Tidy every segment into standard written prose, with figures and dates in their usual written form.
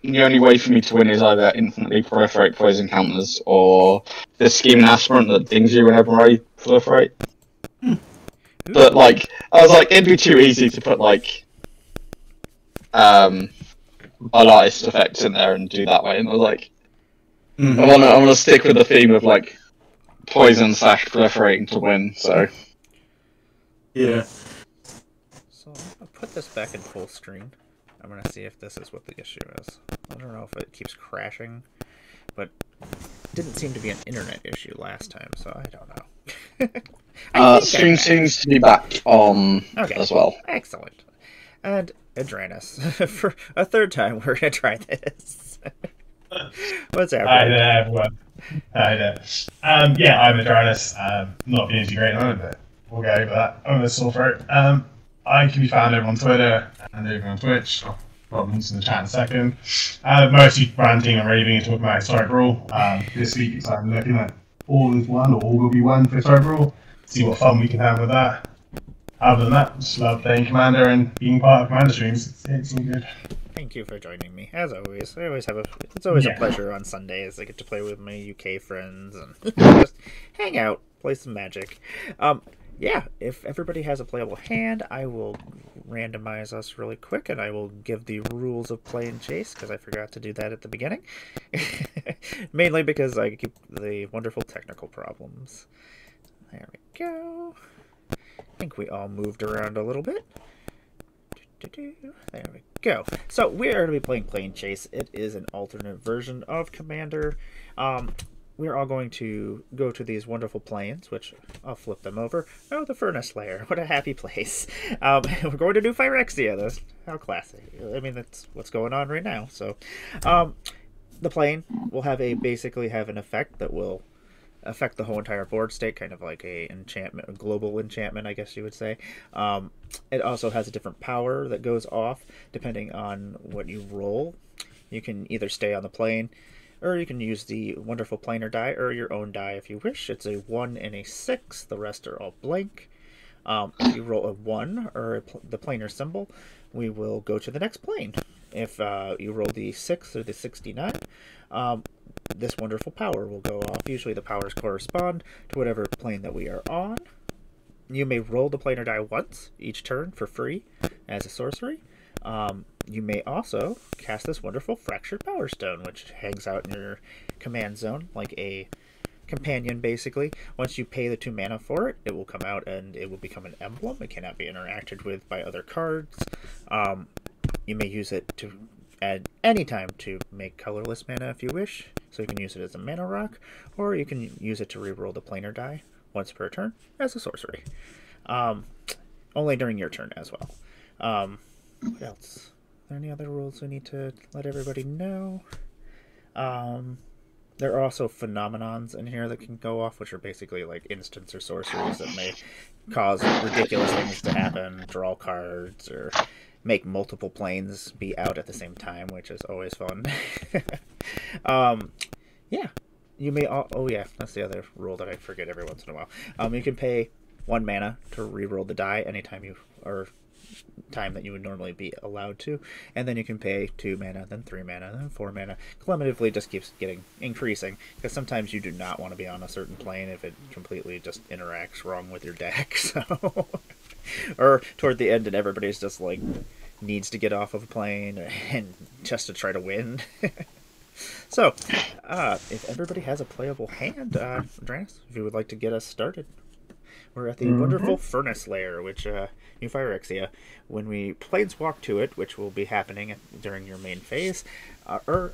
the only way for me to win is either infinitely proliferate poison counters or the scheme aspirant that dings you whenever I proliferate. But like, I was like, it'd be too easy to put like artist effects in there and do that way. And I was like, I want to stick with the theme of like poison / proliferating to win. So yeah. So I'll put this back in full screen. I'm gonna see if this is what the issue is. I don't know if it keeps crashing, but it didn't seem to be an internet issue last time, so I don't know. Stream seems to be back on as well. Excellent. And Adranus, for a third time, we're gonna try this. What's happening? Hi there, everyone. Hi there. Yeah, I'm Adranus. Not feeling too great on it, but we'll go over that. I'm a sore throat. I can be found over on Twitter and over on Twitch. I'll put links in the chat in a second. Mostly ranting and raving and talking about Historic Rule. This week I'm looking at all is one, or all will be one for Historic Rule. See what fun we can have with that. Other than that, just love playing Commander and being part of Commander streams. It's all good. Thank you for joining me, as always. It's always a pleasure on Sundays. I get to play with my UK friends and just hang out, play some Magic. Yeah, if everybody has a playable hand, I will randomize us really quick, and I will give the rules of play and chase, because I forgot to do that at the beginning. Mainly because I keep the wonderful technical problems. There we go. I think we all moved around a little bit. There we go. So we are going to be playing Play and Chase. It is an alternate version of Commander. We're all going to go to these wonderful planes, which I'll flip them over. Oh, the Furnace Lair. What a happy place. We're going to do Phyrexia. That's how classy. I mean, that's what's going on right now. So the plane will basically have an effect that will affect the whole entire board state, kind of like a global enchantment, I guess you would say. It also has a different power that goes off depending on what you roll. You can either stay on the plane, or you can use the wonderful planar die, or your own die if you wish. It's a 1 and a 6. The rest are all blank. If you roll a 1 or the planar symbol, we will go to the next plane. If you roll the 6 or the 69, this wonderful power will go off. Usually the powers correspond to whatever plane that we are on. You may roll the planar die once each turn for free as a sorcery. You may also cast this wonderful Fractured Power Stone, which hangs out in your command zone like a companion, basically. Once you pay the 2 mana for it, it will come out and it will become an emblem. It cannot be interacted with by other cards. You may use it to at any time to make colorless mana if you wish. So you can use it as a mana rock, or you can use it to reroll the planar die once per turn as a sorcery. Only during your turn as well. What else? Are there any other rules we need to let everybody know? There are also phenomenons in here that can go off, which are basically like instants or sorceries that may cause ridiculous things to happen, draw cards, or make multiple planes be out at the same time, which is always fun. Yeah. You may... Oh, yeah, that's the other rule that I forget every once in a while. You can pay 1 mana to reroll the die anytime you... or time that you would normally be allowed to, and then you can pay 2 mana, then 3 mana, then 4 mana. Cumulatively just keeps increasing, because sometimes you do not want to be on a certain plane if it completely just interacts wrong with your deck. So or toward the end and everybody's just like needs to get off of a plane and just to try to win. So if everybody has a playable hand, Andreas, if you would like to get us started. We're at the wonderful Furnace Lair, which New Phyrexia. When we planeswalk to it, which will be happening during your main phase, or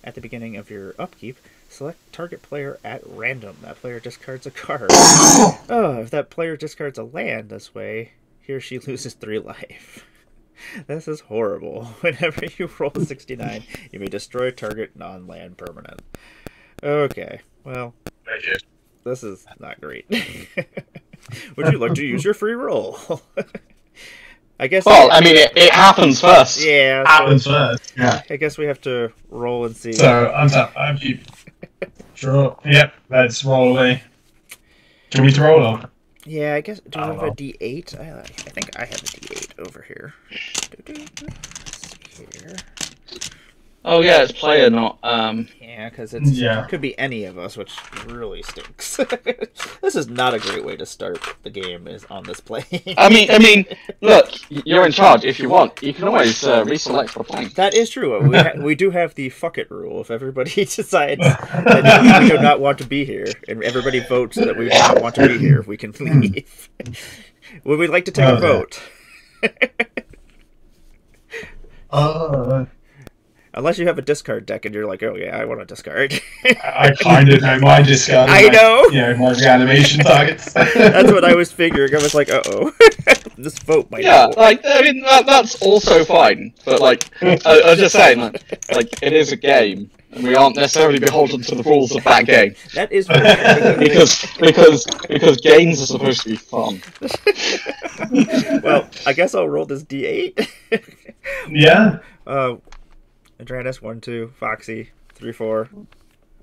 at the beginning of your upkeep, select target player at random. That player discards a card. If that player discards a land this way, he or she loses 3 life. This is horrible. Whenever you roll a 69, you may destroy a target non-land permanent. Okay, well, this is not great. Would you like to use your free roll? I guess. Well, I mean, it happens first. Yeah. Happens first. Yeah. I guess we have to roll and see. So I'm keep. Sure. Yep. Let's roll away. Do we need to roll on? Yeah, I guess. Do we have a D8? I think I have a D8 over here. Let's see here. Oh yeah, it's player, not Yeah, because it could be any of us, which really stinks. This is not a great way to start the game. Is on this plane. I mean, look, you're in charge. If you want, you can always reselect the plane. That is true. We do have the fuck it rule. If everybody decides that we do not want to be here, and everybody votes that we do not want to be here, we can leave. Would we like to take a vote? Unless you have a discard deck and you're like, oh yeah, I want to discard. I kind of know my discard. I know. My reanimation targets. That's what I was figuring. I was like, uh-oh. This vote might Yeah, I mean, that's also fine. But, I was just saying, it is a game. And we aren't necessarily beholden to the rules of that game. That is very because games are supposed to be fun. Well, I guess I'll roll this D8. Yeah. Adranus 1, 2, Foxy 3, 4,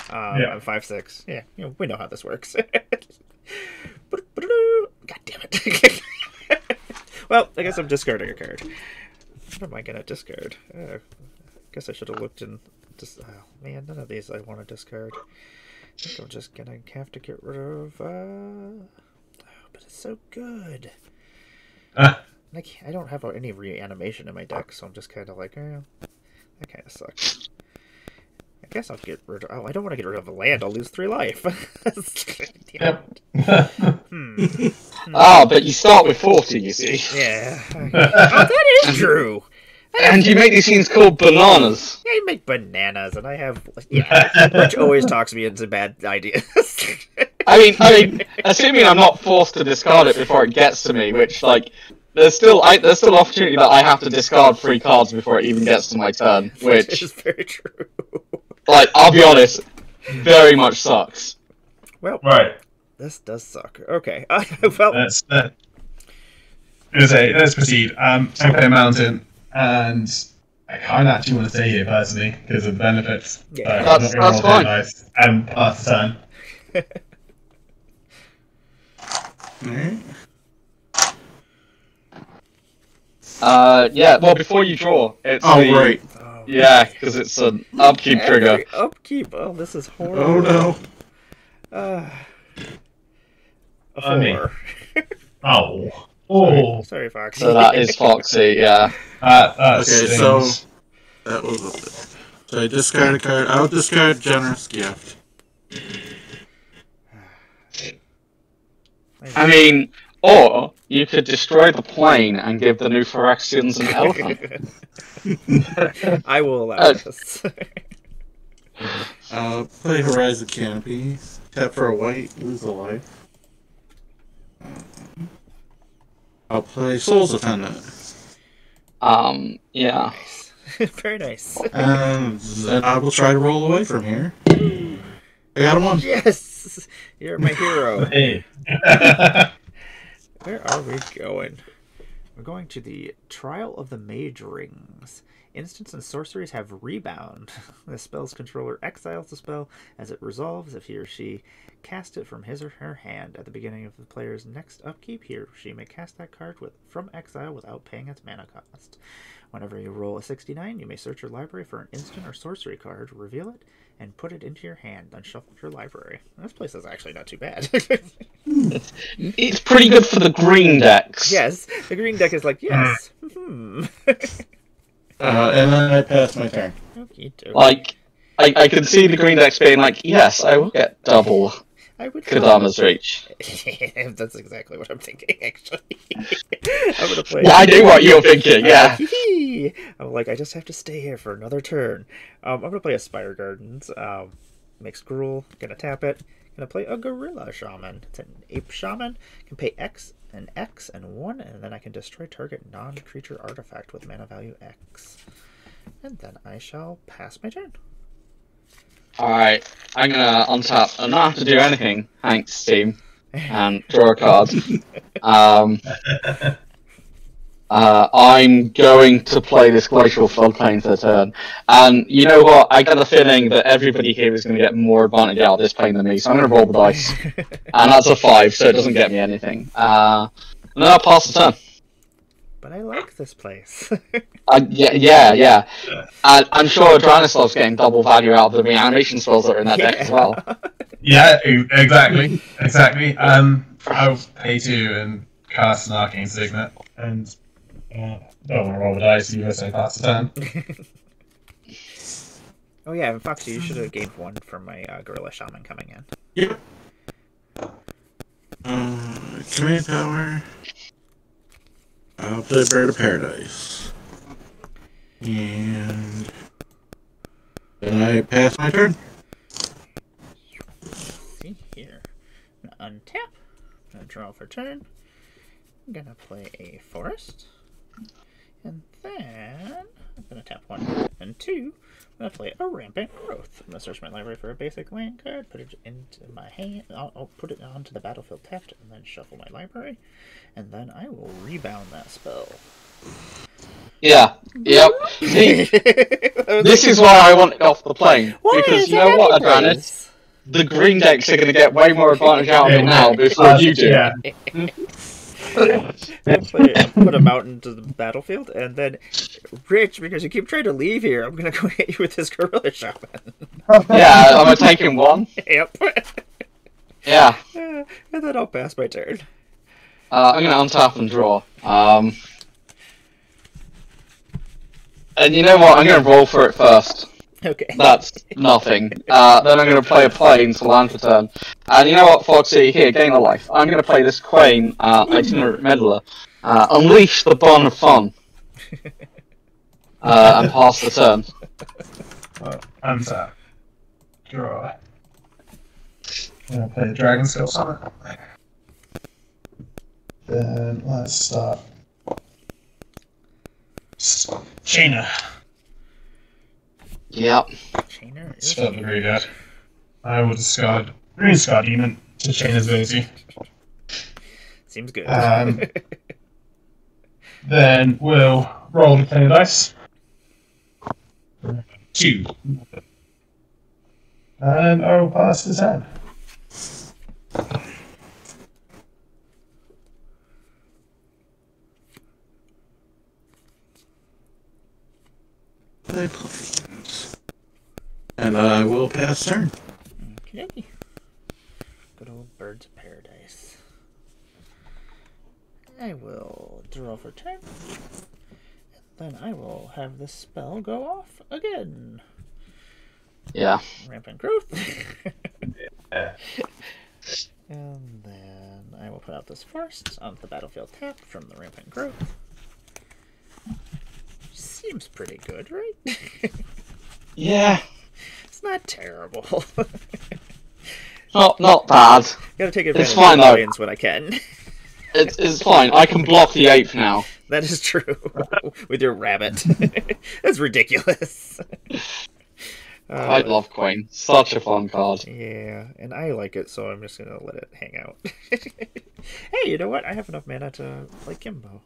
and 5, 6. Yeah, we know how this works. God damn it! Well, I guess I'm discarding a card. What am I gonna discard? I guess I should have looked in. Oh man, none of these I want to discard. I think I'm just gonna have to get rid of. But it's so good. Like I don't have any reanimation in my deck, so I'm just kind of like, that kind of sucks. I guess I'll get rid of... Oh, I don't want to get rid of a land. I'll lose 3 life. Yep. But you start with 40, you see. Yeah. Oh, that is true. And you make these things called bananas. Yeah, you make bananas, and I have... Yeah, which always talks me into bad ideas. I mean, assuming I'm not forced to discard it before it gets to me, which, there's still opportunity that I have to discard 3 cards before it even gets to my turn, which is very true. I'll be honest, very much sucks. Well, right. This does suck. Okay. Well, let's proceed. I'm playing Mountain, and I kind of actually want to stay here personally because of the benefits. Yeah, that's fine. Nice and pass the turn. Yeah, well, before you draw, it's right. Yeah, because it's an upkeep trigger. Upkeep? Oh, this is horrible. Oh, no. A 4. Oh. Sorry, Foxy. So that is Foxy, yeah. Okay, so that was so I discard a card. I'll discard Generous Gift. I mean, or you could destroy the plane and give the new Phyrexians an elephant. I will allow this. Play Horizon Canopy. Tap for a white, lose a life. I'll play Soul's Attendant. Yeah. Very nice. And then I will try to roll away from here. I got a 1. Yes! You're my hero. Hey. Where are we going? We're going to the Trial of the Mage Rings. Instants and sorceries have Rebound. The spell's controller exiles the spell as it resolves if he or she cast it from his or her hand. At the beginning of the player's next upkeep, he or she may cast that card from exile without paying its mana cost. Whenever you roll a 69, you may search your library for an instant or sorcery card, reveal it, and put it into your hand, then shuffle your library. This place is actually not too bad. It's pretty good for the green decks. Yes, the green deck is like, yes. And then I pass my turn. Okay, I can see the green decks being like, yes, I will get double Kadama's Reach. That's exactly what I'm thinking, actually. I'm gonna play. Yeah, I knew what you were thinking, yeah. I'm like, I just have to stay here for another turn. I'm gonna play a Spire Gardens. Makes Gruel. Gonna tap it. Gonna play a Gorilla Shaman. It's an Ape Shaman. Can pay X and 1, and then I can destroy target non-creature artifact with mana value X. And then I shall pass my turn. Alright, I'm gonna untap and not have to do anything, thanks team, and draw a card. I'm going to play this Glacial Floodplain for a turn, and you know what, I got a feeling that everybody here is going to get more advantage out of this plane than me, so I'm going to roll the dice. And that's a 5, so it doesn't get me anything. And then I'll pass the turn. but I like this place. Yeah. I'm sure Dranislav's getting double value out of the reanimation spells that are in that deck as well. Yeah, exactly. I'll pay 2 and cast an Arcane Signet, and don't want to roll the dice, you say pass the turn. Oh yeah, and Foxy, you should have gained 1 from my Gorilla Shaman coming in. Yep. Command power. I'll play Bird of Paradise. And then I pass my turn. See here. I'm gonna untap. I'm gonna draw for turn. I'm gonna play a forest. And then I'm gonna tap 1 and 2. I'm gonna play a rampant growth. I'm gonna search my library for a basic land card, put it into my hand. I'll put it onto the battlefield tapped, and then shuffle my library. And then I will rebound that spell. Yeah. Yep. See, this is why I want it off the plane. Because you know what, Adranus? The green decks are going to get way more advantage out of it now before you do. Yeah. Put him out into the battlefield, and then, Rich, because you keep trying to leave here, I'm going to go hit you with this Gorilla Shaman. Yeah, I'm going to take him 1. Yep. Yeah. And then I'll pass my turn. I'm going to untap and draw. And you know what? I'm going to roll for it first. Okay. That's nothing. Then I'm going to play a plane to land for turn. And you know what, Foxy? Here, gain a life. I'm going to play this Quain, Itinerant Meddler. Unleash the Bond of Fun. And pass the turn. Untap. Draw. I'm going to play the Dragon Skill Summon. Then let's start. Chainer. Yep. Chainer It's is felt the graveyard. I will discard Green Scar Demon to Chainer's ability. Seems good. Then we'll roll the plain dice. 2. And I will pass the turn. Play planes. And I will pass turn. Okay. Good old Birds of Paradise. I will draw for turn. And then I will have this spell go off again. Yeah. Rampant Growth. Yeah. And then I will put out this forest onto the battlefield tapped from the Rampant Growth. Seems pretty good, right? Yeah. It's not terrible. Not bad. Gotta take advantage fine, of though. lanes when I can. It's fine. I can block the 8th now. That is true. With your rabbit. That's ridiculous. I love Quain. Such a fun card. Yeah, and I like it, so I'm just gonna let it hang out. Hey, you know what? I have enough mana to play Kimbo.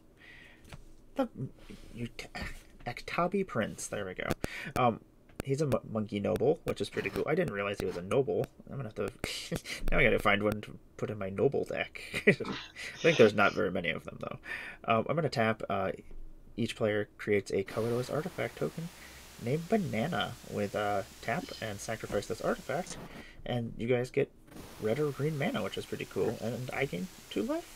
Aktabi Prince. There we go. He's a monkey noble, which is pretty cool. I didn't realize he was a noble. I'm gonna have to. Now I gotta find one to put in my noble deck. I think there's not very many of them though. I'm gonna tap. Each player creates a colorless artifact token named Banana with tap and sacrifice this artifact, and you guys get red or green mana, which is pretty cool. And I gain 2 life.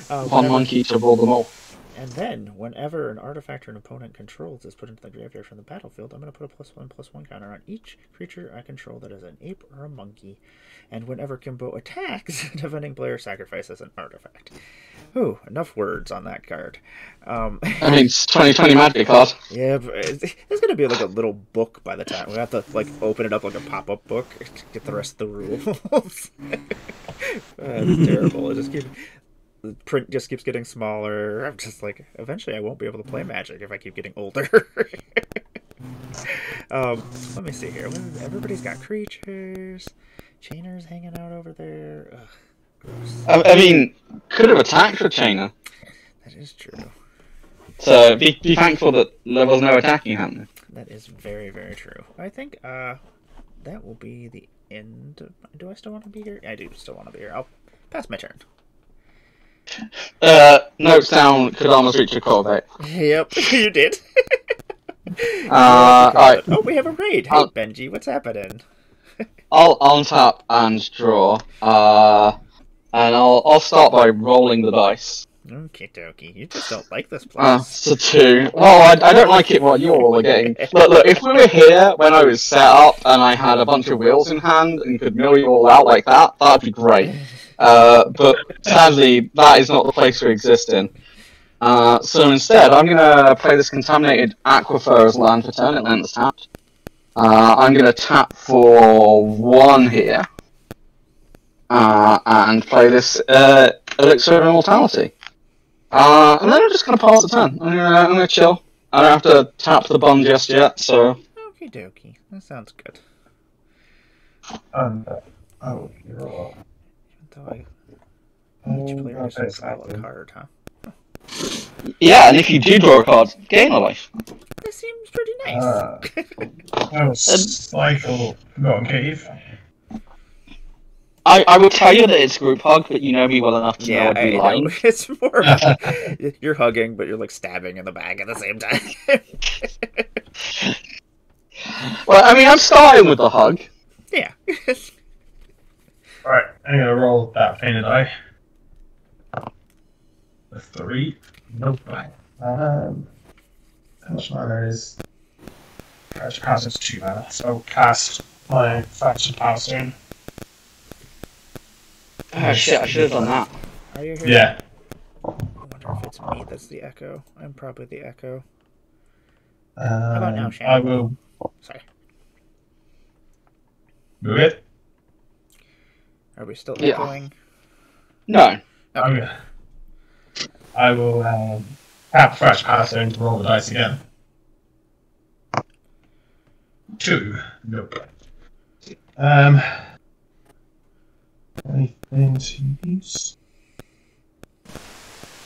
One monkey to roll them all. And then, whenever an artifact or an opponent controls is put into the graveyard from the battlefield, I'm going to put a +1/+1 counter on each creature I control that is an ape or a monkey. And whenever Kimbo attacks, a defending player sacrifices an artifact. Ooh, enough words on that card. I mean, it's 2020 Magic card. Yeah, but it's going to be like a little book by the time. We have to like open it up like a pop-up book to get the rest of the rules. That's terrible. It just keeps... The print just keeps getting smaller. I'm just like, eventually I won't be able to play Magic if I keep getting older. Let me see here. Everybody's got creatures. Chainer's hanging out over there. Ugh, gross. I mean, could have attacked with Chainer. That is true. So be thankful that there was no attacking happening. That is very, very true. I think that will be the end. Do I still want to be here? I do still want to be here. I'll pass my turn. Notes down Kodama's Reach of Corvette. Yep, you did. Alright. Oh, we have a raid. Hey, Benji, what's happening? I'll untap and draw. And I'll start by rolling the dice. Okay, dokie. You just don't like this place. So 2. Well, I don't like it what you all are getting. Look, if we were here when I was set up and I had a bunch of wheels in hand and could mill you all out like that, that'd be great. But sadly, that is not the place we exist in. So instead, I'm going to play this Contaminated Aquifer as land for turn. It lands tapped. I'm going to tap for 1 here. And play this Elixir of Immortality. And then I'm just going to pass the turn. I'm going to chill. I don't have to tap the bum just yet, so... Okie dokie. That sounds good. Oh, you're all... Each player gets a card, huh? Yeah, and if you do draw a card, gain a life. That seems pretty nice. I will cycle Forgotten Cave. I will tell you that it's group hug, but you know me well enough to know I'd be lying. It's more of you're hugging, but you're like stabbing in the back at the same time. Well, I mean, I'm starting with the hug. Yeah. Alright, I'm gonna roll that painted die. A 3. Nope. How much mana is... Fractured Power Stone's 2 mana, so cast my Fractured Power Stone. Oh shit, I should have done that. Are you here? Yeah. I wonder if it's me that's the echo. I'm probably the echo. How about now, Shannon? I will Sorry. move it. Are we still Yeah. echoing? No. Okay. I will tap Fractured Power Stone to roll the dice again. 2. Nope. Anything to use?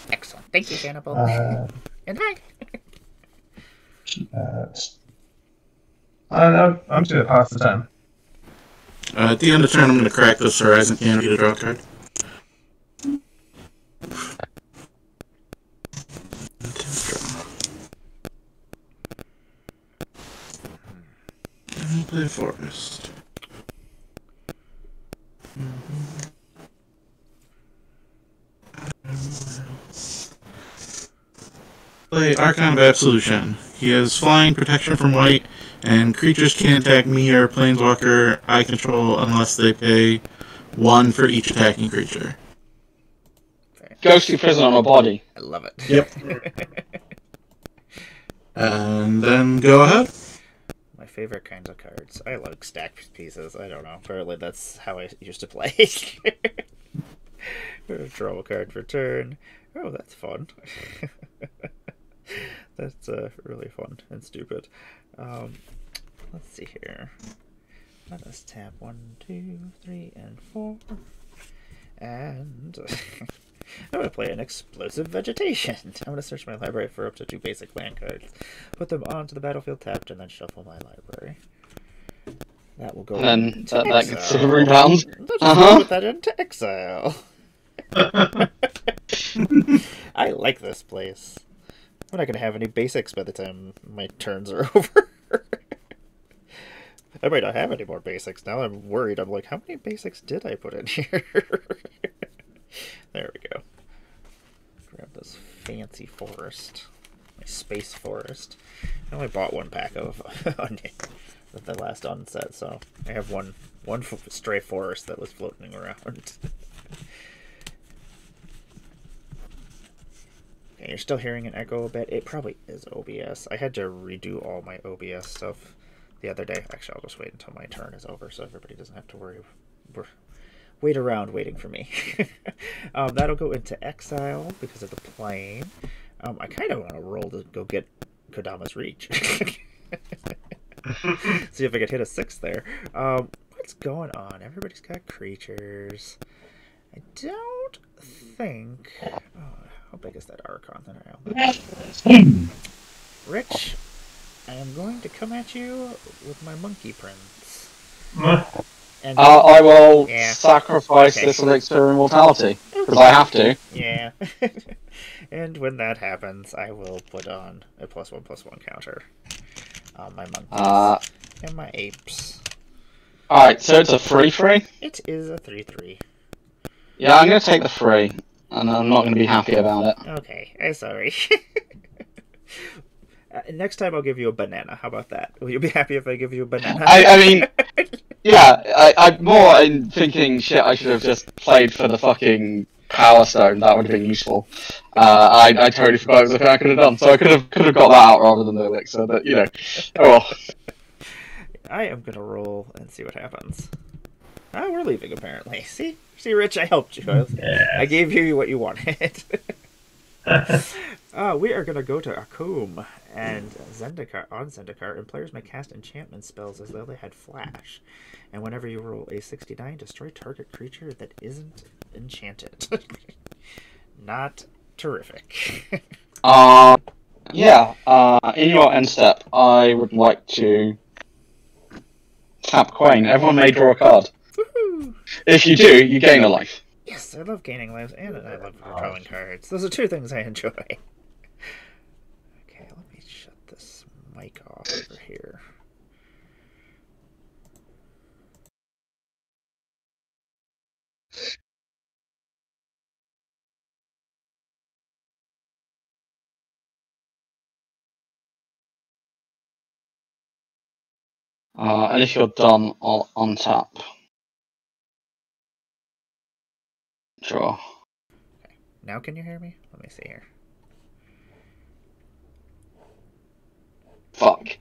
Excellent. Thank you, Hannibal. And hi. Keep that. I don't know. I'm just gonna pass the turn. At the end of turn, I'm going to crack this Horizon Canopy to draw a card. And play Forest. Play Archon of Absolution. He has flying, protection from white, and creatures can't attack me or Planeswalker I control unless they pay 1 for each attacking creature. Ghostly prison on a body. I love it. Yep. And then go ahead. My favorite kinds of cards. I like stacked pieces. I don't know. Apparently that's how I used to play. Draw a card for turn. Oh, that's fun. That's really fun and stupid. Let's see here. Let us tap 1, 2, 3, and 4. And I'm going to play an Explosive Vegetation. I'm going to search my library for up to 2 basic land cards. Put them onto the battlefield tapped, and then shuffle my library. That will go And into that gets exile. rebounds. Let's put that into exile. I like this place. I'm not going to have any basics by the time my turns are over. I might not have any more basics now. I'm worried. I'm like, how many basics did I put in here? There we go. Grab this fancy forest. My space forest. I only bought 1 pack of onion with the last onset, so I have one stray forest that was floating around. Okay, you're still hearing an echo a bit. It probably is OBS. I had to redo all my OBS stuff the other day. Actually, I'll just wait until my turn is over so everybody doesn't have to worry. Wait around waiting for me. That'll go into exile because of the plane. I kind of want to roll to go get Kodama's Reach. See if I could hit a 6 there. What's going on? Everybody's got creatures. I don't think... how big is that Archon that Rich, I am going to come at you with my Monkey Prince. And I will sacrifice this Elixir of Immortality. because I have to. Yeah. And when that happens, I will put on a +1/+1 counter on my monkeys and my apes. Alright, so it's a 3/3? It is a 3/3. Yeah, I'm going to take the 3, and I'm not going to be happy about it. Okay, I'm sorry. Next time I'll give you a banana. How about that? Will you be happy if I give you a banana? I mean, yeah, I'm more in thinking, shit, I should have just played for the fucking Power Stone. That would have been useful. I totally forgot it was a thing I could have done, so I could have got that out rather than the elixir, but, you know, oh well. I am going to roll and see what happens. Oh, we're leaving, apparently. See, Rich, I helped you. I gave you what you wanted. We are going to go to Akum and Zendikar, and players may cast enchantment spells as though they had flash. And whenever you roll a 69, destroy target creature that isn't enchanted. Not terrific. Yeah, in your end step, I would like to tap Quain. Everyone may draw a card. Woohoo! If you do, you gain a life. Yes, I love gaining lives, and I love drawing cards. Those are two things I enjoy. Okay, let me shut this mic off over here. And if you're done, I'll untap. Draw. Okay, now can you hear me? Let me see here. Fuck.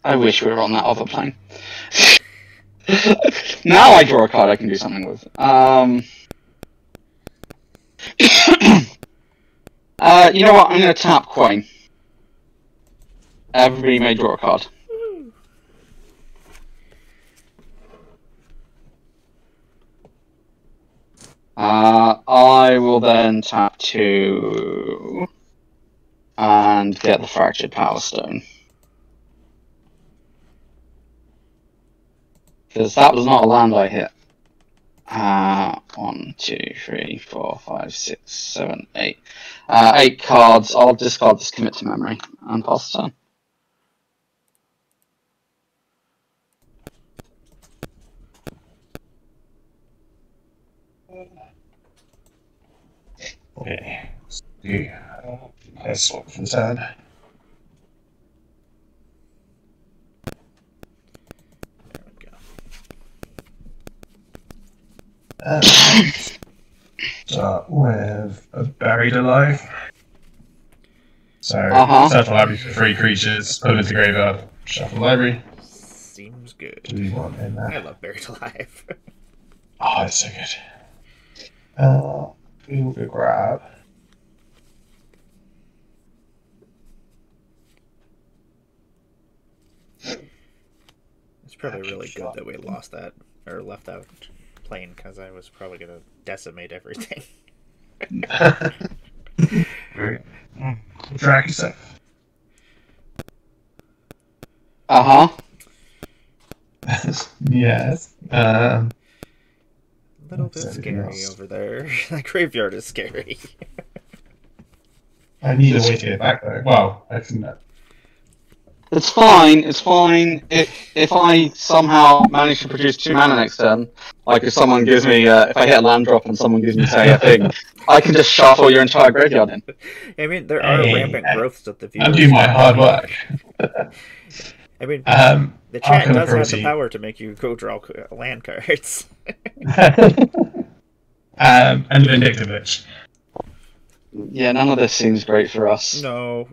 I wish we were on that other plane. Now I draw a card I can do something with. You know what? I'm going to tap Quain. Everybody may draw a card. I will then tap 2 and get the Fractured Power Stone. Because that was not a land I hit. 1, 2, 3, 4, 5, 6, 7, 8. 8 cards. I'll discard this commit to memory and pass the turn. Okay. Let's swap for the turn. There we go. Start with a Buried Alive. So, search for library for 3 creatures, put them into graveyard, shuffle library. Seems good. Do we want in there? I love Buried Alive. Oh, it's so good. We will go grab. It's probably really good that we lost that, or left that plane, because I was probably going to decimate everything. Drag yourself. Yes. A little bit scary over there. That graveyard is scary. I need a way to get back though. Well, I can. It's fine, it's fine. If I somehow manage to produce 2 mana next turn, like if someone gives me, if I hit a land drop and someone gives me, say, a thing, I can just shuffle your entire graveyard in. I mean, there are rampant growths of the viewers. I'm doing my hard work. I mean, the chat does have the power to make you go draw land cards. And Vindictive Witch. Yeah, none of this seems great for us. No.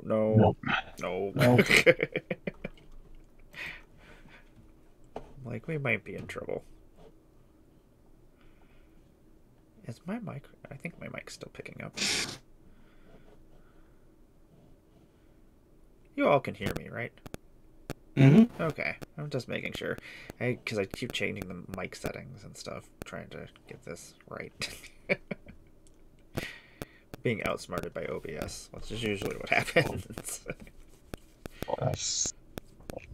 Like, we might be in trouble. Is my mic... I think my mic's still picking up. You all can hear me, right? Mm-hmm. Okay, I'm just making sure. Because I keep changing the mic settings and stuff, trying to get this right. Being outsmarted by OBS, which is usually what happens.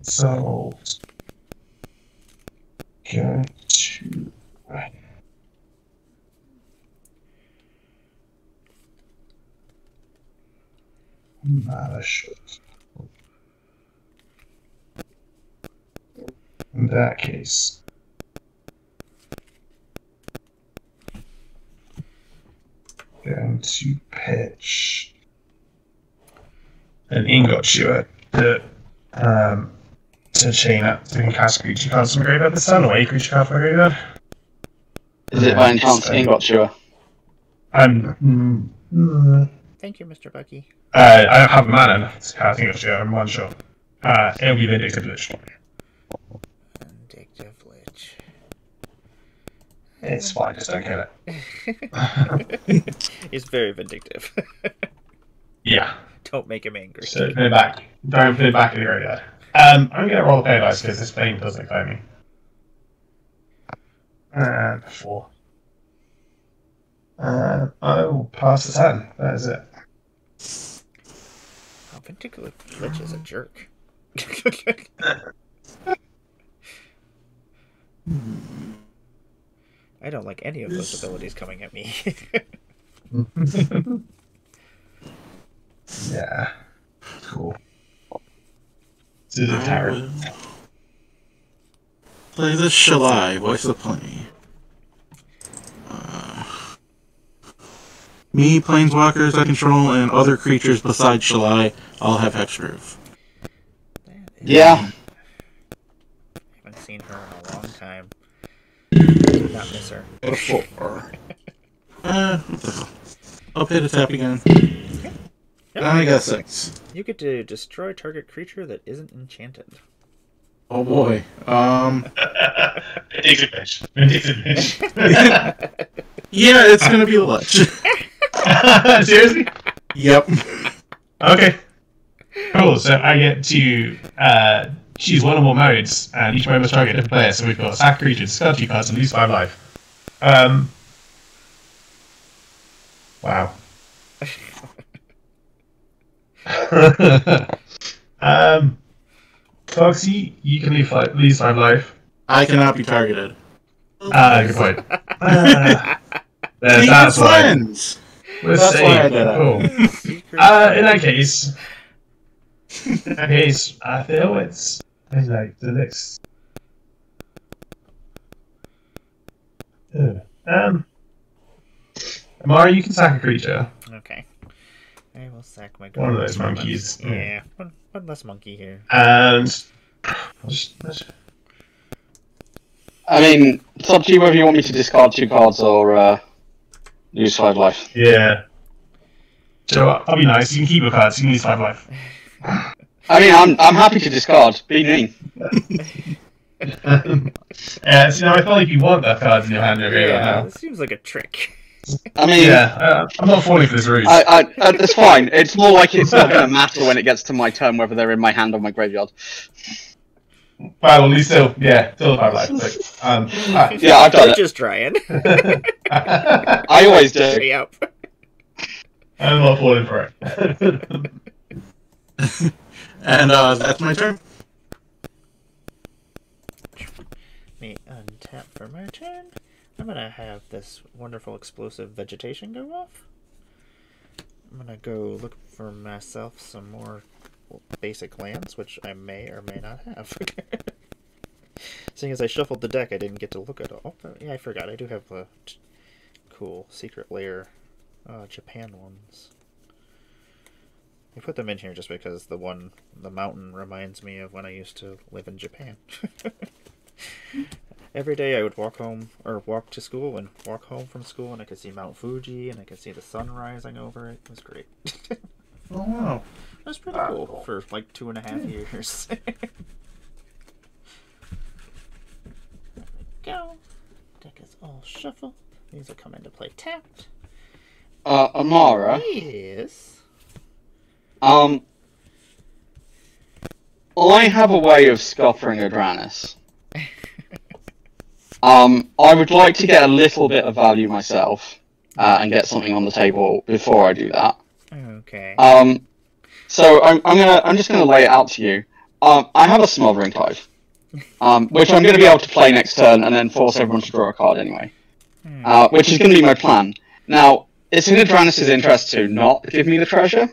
So, going to Emmara should. In that case, going to pitch an ingot shewer to chain up to cast creature cards from graveyard this turn, away creature card from graveyard. Is it by any chance ingot shewer? Thank you, Mr. Bucky. I don't have a mana enough to cast ingot shewer in one shot. It'll be Vindictive Lich. Vindictive Lich. It's fine, just don't kill it. He's very vindictive. Yeah. Don't make him angry. So put it back. Don't put it back in the graveyard. I'm going to roll the play dice because this plane doesn't excite me. And 4. I will pass the turn. That is it. Oh, Vindictive Lich is a jerk. I don't like any of those abilities coming at me. Yeah. Cool. To the tower. Play the Shalai, Voice of the Plane. Me, planeswalkers I control, and other creatures besides Shalai all have hexproof. Yeah. I haven't seen her in a long time. Did not miss her. 4. What the hell? I'll pay the tap again. I got 6. You get to destroy target creature that isn't enchanted. Oh boy. Vindictive Lich. Vindictive Lich. Yeah, it's gonna be a Lich. Seriously? Yep. Okay. Cool, so I get to choose one or more modes, and each mode must target a different player. So we've got sack creature, discard 2 cards, and lose 5 life. Wow. Foxy, you can lose 5 life. I cannot be targeted. Good point. That's why. Friends. That's why I did that. Cool. In that case, I feel it's like the next. Emmara, you can sack a creature. Okay. I will sack my One of those monkeys. Yeah, one less monkey here. And I mean, it's up to you whether you want me to discard 2 cards or lose 5 life. yeah. So I'll be nice. You can keep your cards. You can lose 5 life. I mean, I'm happy to discard. Be mean. So I feel like you want that card in your hand over here now. This seems like a trick. I mean, Yeah, I'm not falling for this ruse. it's fine. It's more like it's not going to matter when it gets to my turn whether they're in my hand or my graveyard. Well, at least still 5 life. Like, Yeah, I've done it. Just trying. I always do. Hurry up. I'm not falling for it. And that's my turn. Me untap for my turn. I'm gonna have this wonderful explosive vegetation go off. I'm gonna go look for myself some more basic lands, which I may or may not have. Seeing as I shuffled the deck, I didn't get to look at all. Oh, yeah, I forgot. I do have the cool secret layer Japan ones. I put them in here just because the mountain reminds me of when I used to live in Japan. Every day I would walk to school and walk home from school, and I could see Mount Fuji and I could see the sun rising over it. It was great. Oh wow. That was pretty cool for like 2.5 years. There we go. Deck is all shuffled. These will come into play tapped. Emmara. Yes. I have a way of scuppering Adranis. I would like to get a little bit of value myself, and get something on the table before I do that. Okay. So I'm just gonna lay it out to you. I have a Smothering Tithe, which I'm gonna be able to play next turn and then force everyone to draw a card anyway. Which is gonna be my plan. Now, it's in Adranis' interest to not give me the treasure.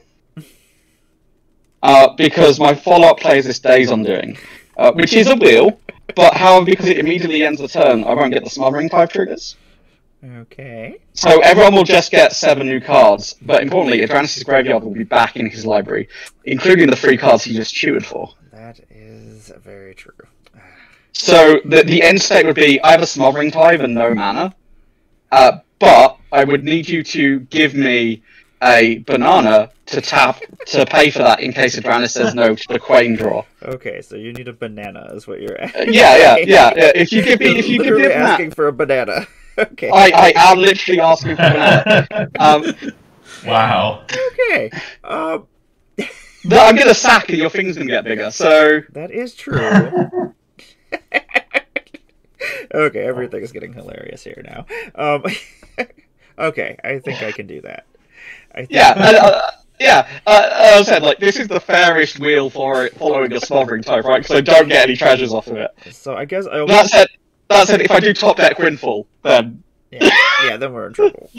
because my follow-up play is this Days Undoing, which is a wheel, but however, because it immediately ends the turn, I won't get the Smothering type triggers. Okay. So everyone will just get 7 new cards, but importantly, Adranus' graveyard will be back in his library, including the 3 cards he just chewed for. That is very true. So the end state would be, I have a Smothering type and no mana, but I would need you to give me a banana to tap to pay for that in case Adranus says no to the Quain draw. Okay, so you need a banana, is what you're asking. Yeah. If you give me Literally a banana, asking for a banana. Okay. I am literally asking for a banana. Wow. Okay. I'm gonna sack and your finger's gonna get bigger. So That is true. Okay, everything is getting hilarious here now. Okay, I think I can do that. As I said, like, this is the fairest wheel for it, following a Smothering type, right? Because I don't get any treasures off of it. So I guess I'll... That said, if I do top deck Windfall, then... Yeah, then we're in trouble.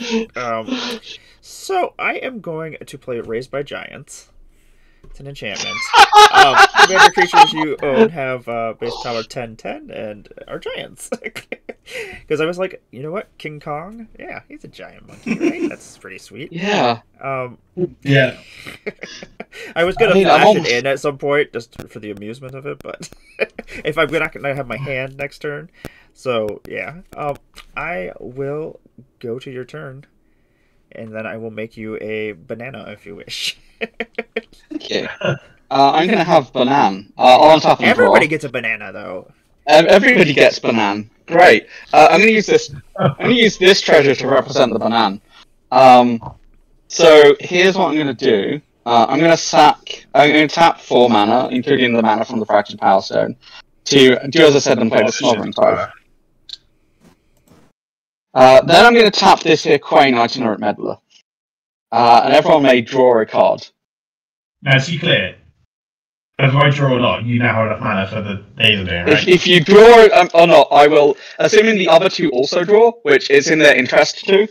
So I am going to play Raised by Giants. It's an enchantment. Commander creatures you own have base power 10/10 and are giants. Because I was like, you know what, King Kong? Yeah, he's a giant monkey, right? That's pretty sweet. Yeah. Yeah. I was gonna flash it in at some point just for the amusement of it, but if I'm not gonna have my hand next turn, so yeah, I will go to your turn, and then I will make you a banana if you wish. Okay. I'm gonna have banana. On top of Everybody gets a banana though. Everybody gets banana. Great. I'm gonna use this. I'm gonna use this treasure to represent the banana. So here's what I'm gonna do. I'm gonna tap 4 mana, including the mana from the Fractured Power Stone, to do as I said and play the Smothering type. Then I'm gonna tap this here Quain Itinerant Meddler. And everyone may draw a card. Now, to be clear, if I draw or not, you now have enough mana for the Days Undoing, right? If you draw or not, I will, assuming the other 2 also draw, which is in their interest to,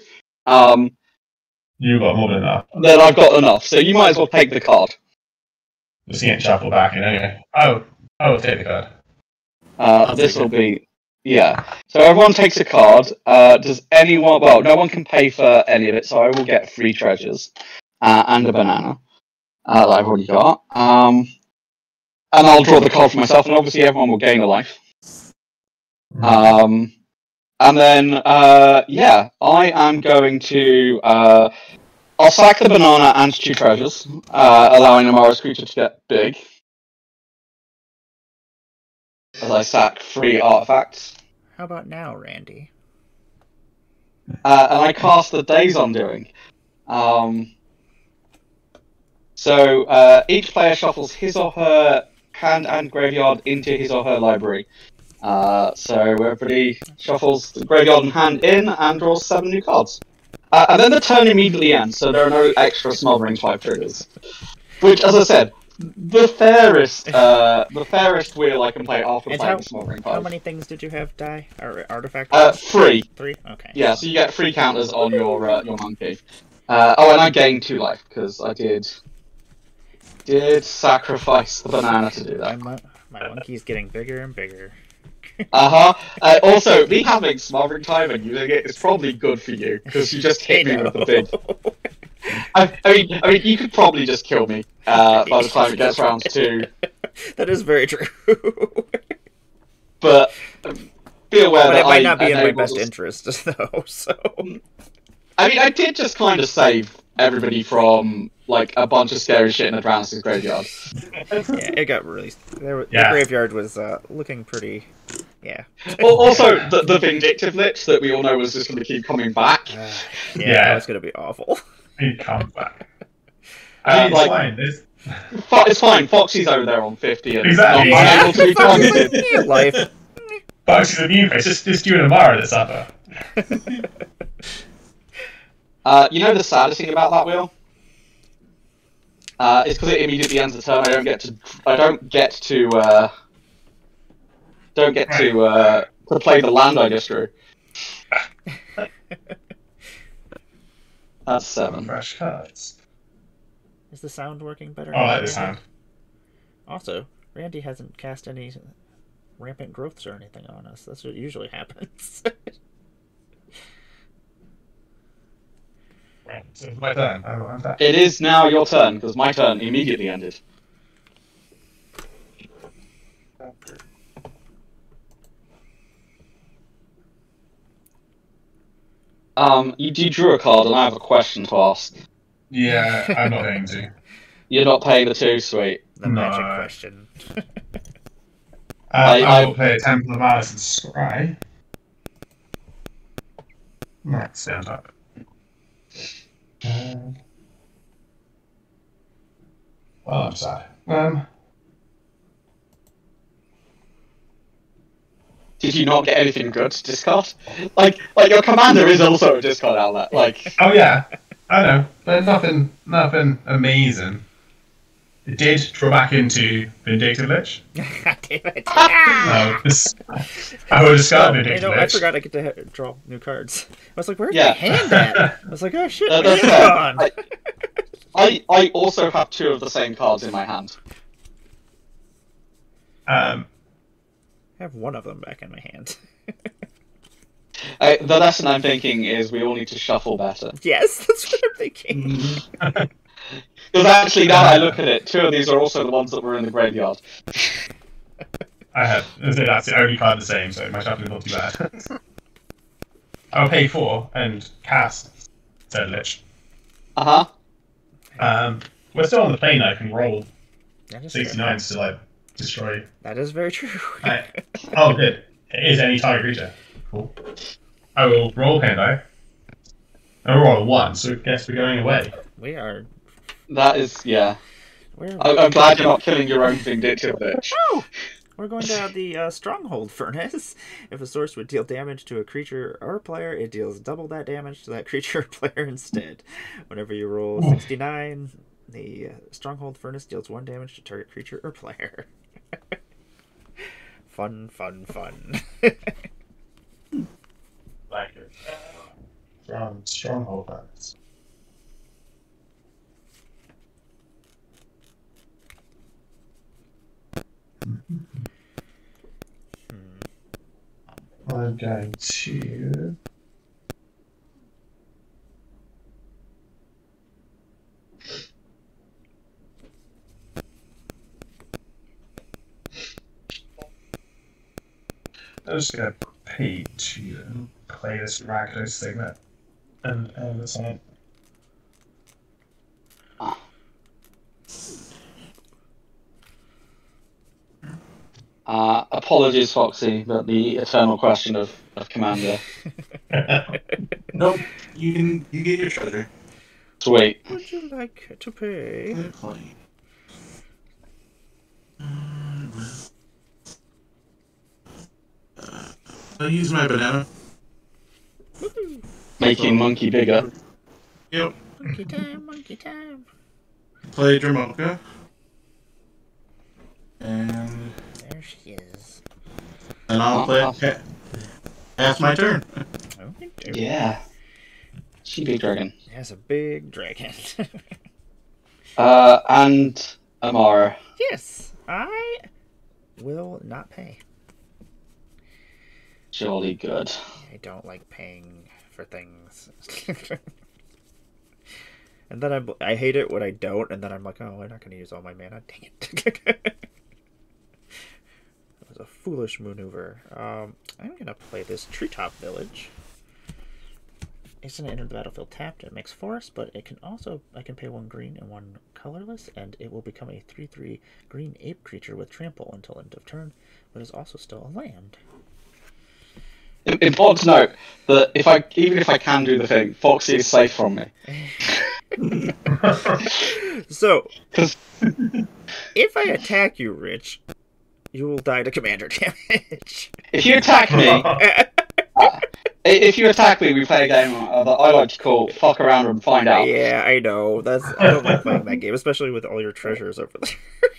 You've got more than enough. then I've got enough, so you might as well take the card. Just get shuffled back in anyway. Oh, take the card. This will be, yeah. So everyone takes a card. Does anyone, well, no one can pay for any of it, so I will get 3 treasures, and a banana, that I've already got. And I'll draw the card for myself, and obviously everyone will gain a life. And then, yeah, I am going to, I'll sack the banana and 2 treasures, allowing Emmara's creature to get big. As I sack 3 artifacts. How about now, Randy? And I cast the Days Undoing. So, each player shuffles his or her hand and graveyard into his or her library. So everybody shuffles the graveyard and hand in and draws 7 new cards. And then the turn immediately ends, so there are no extra Smothering type triggers. Which, as I said, the fairest wheel I can play after playing Smothering type. How many things did you have die? Or artifacts? 3. 3? Okay. Yeah, so you get 3 counters on your monkey. Oh, and I gained 2 life, because I did sacrifice the banana to do that. My monkey's getting bigger and bigger. Also, me having Smothering time and using it is probably good for you, because you just hit me with the big... I mean, you could probably just kill me by the time it gets round 2. That is very true. But be aware but that it might not be in my best interest, though, so... I mean, I did just kind of save everybody from, like, a bunch of scary shit in Adranus' graveyard. Yeah, it got released. The graveyard was looking pretty... Yeah. Also, the Vindictive Lich that we all know was just going to keep coming back. That was going to be awful. He comes back. It's fine. Foxy's over there on 50 and exactly. not unable to be targeted. Life. Foxy's a new face. Just you and Emmara that suffer. You know the saddest thing about that wheel? It's because it immediately ends the turn. I don't get to play the land I just drew. That's 7. Fresh cards. Is the sound working better? Oh, I like the sound. Also, Randy hasn't cast any rampant growths or anything on us. That's what usually happens. Right, so it's my turn. I will untap. It is now your turn, because my turn immediately ended. You drew a card, and I have a question to ask. Yeah, I'm not going to. You're not paying the 2, sweet. The magic question. I will play a Temple of Malice and Scry. Let's stay on top. Well, I'm sad. Did you not get anything good to discard? Like your commander is also a discard outlet. Like, Oh yeah, I know, but nothing amazing. It did draw back into Vindictive Lich. God damn it. I will discard Vindictive I Lich. forgot I get to draw new cards. I was like, where's Yeah. my hand at? I was like, oh shit, my that's hand's fair. gone. I also have 2 of the same cards in my hand. I have one of them back in my hand. The lesson I'm thinking is we all need to shuffle better. Yes, that's what I'm thinking. Because actually, now I look at it, 2 of these are also the ones that were in the graveyard. That's the only card the same, so my shuffling is not too bad. I'll pay 4 and cast said Lich. We're still on the plane. I can roll That is 69 to like destroy. That is very true. Oh, good. It is any target creature. Cool. I will roll hand die. I will roll a 1, so I guess we're going away. We are. That is, yeah. We're I'm glad you're not killing your own Vindictive Lich. We're going to have the Stronghold Furnace. If a source would deal damage to a creature or player, it deals double that damage to that creature or player instead. Whenever you roll 69, the Stronghold Furnace deals 1 damage to target creature or player. Fun. Like it. From Stronghold Furnace. I'm going to. I'm just going to pay to play this Rakdos Signet and the sign. Apologies, Foxy, but the eternal question of Commander. Nope. You get your treasure. Sweet. Would you like to pay? I'll use my banana. Making Monkey bigger. Yep. Monkey time. Play Dramoka. And There she is. then I'll play half my turn. Okay. Yeah. She big dragon. Has a big dragon. And Emmara. Yes, I will not pay. Jolly good. I don't like paying for things. And then I hate it when I don't, and then I'm like, oh, I'm not going to use all my mana. Dang it. It was a foolish maneuver. I'm going to play this Treetop Village. It's going to enter the battlefield tapped. It makes forest, but it can also, I can pay 1 green and 1 colorless, and it will become a 3/3 green ape creature with trample until end of turn, but is also still a land. Important to note that even if I can do the thing, Foxy is safe from me. So, if I attack you, Rich, you will die to commander damage. If you attack me, we play a game that I like to call "fuck around and find out." Yeah, I know. I don't like playing that game, especially with all your treasures over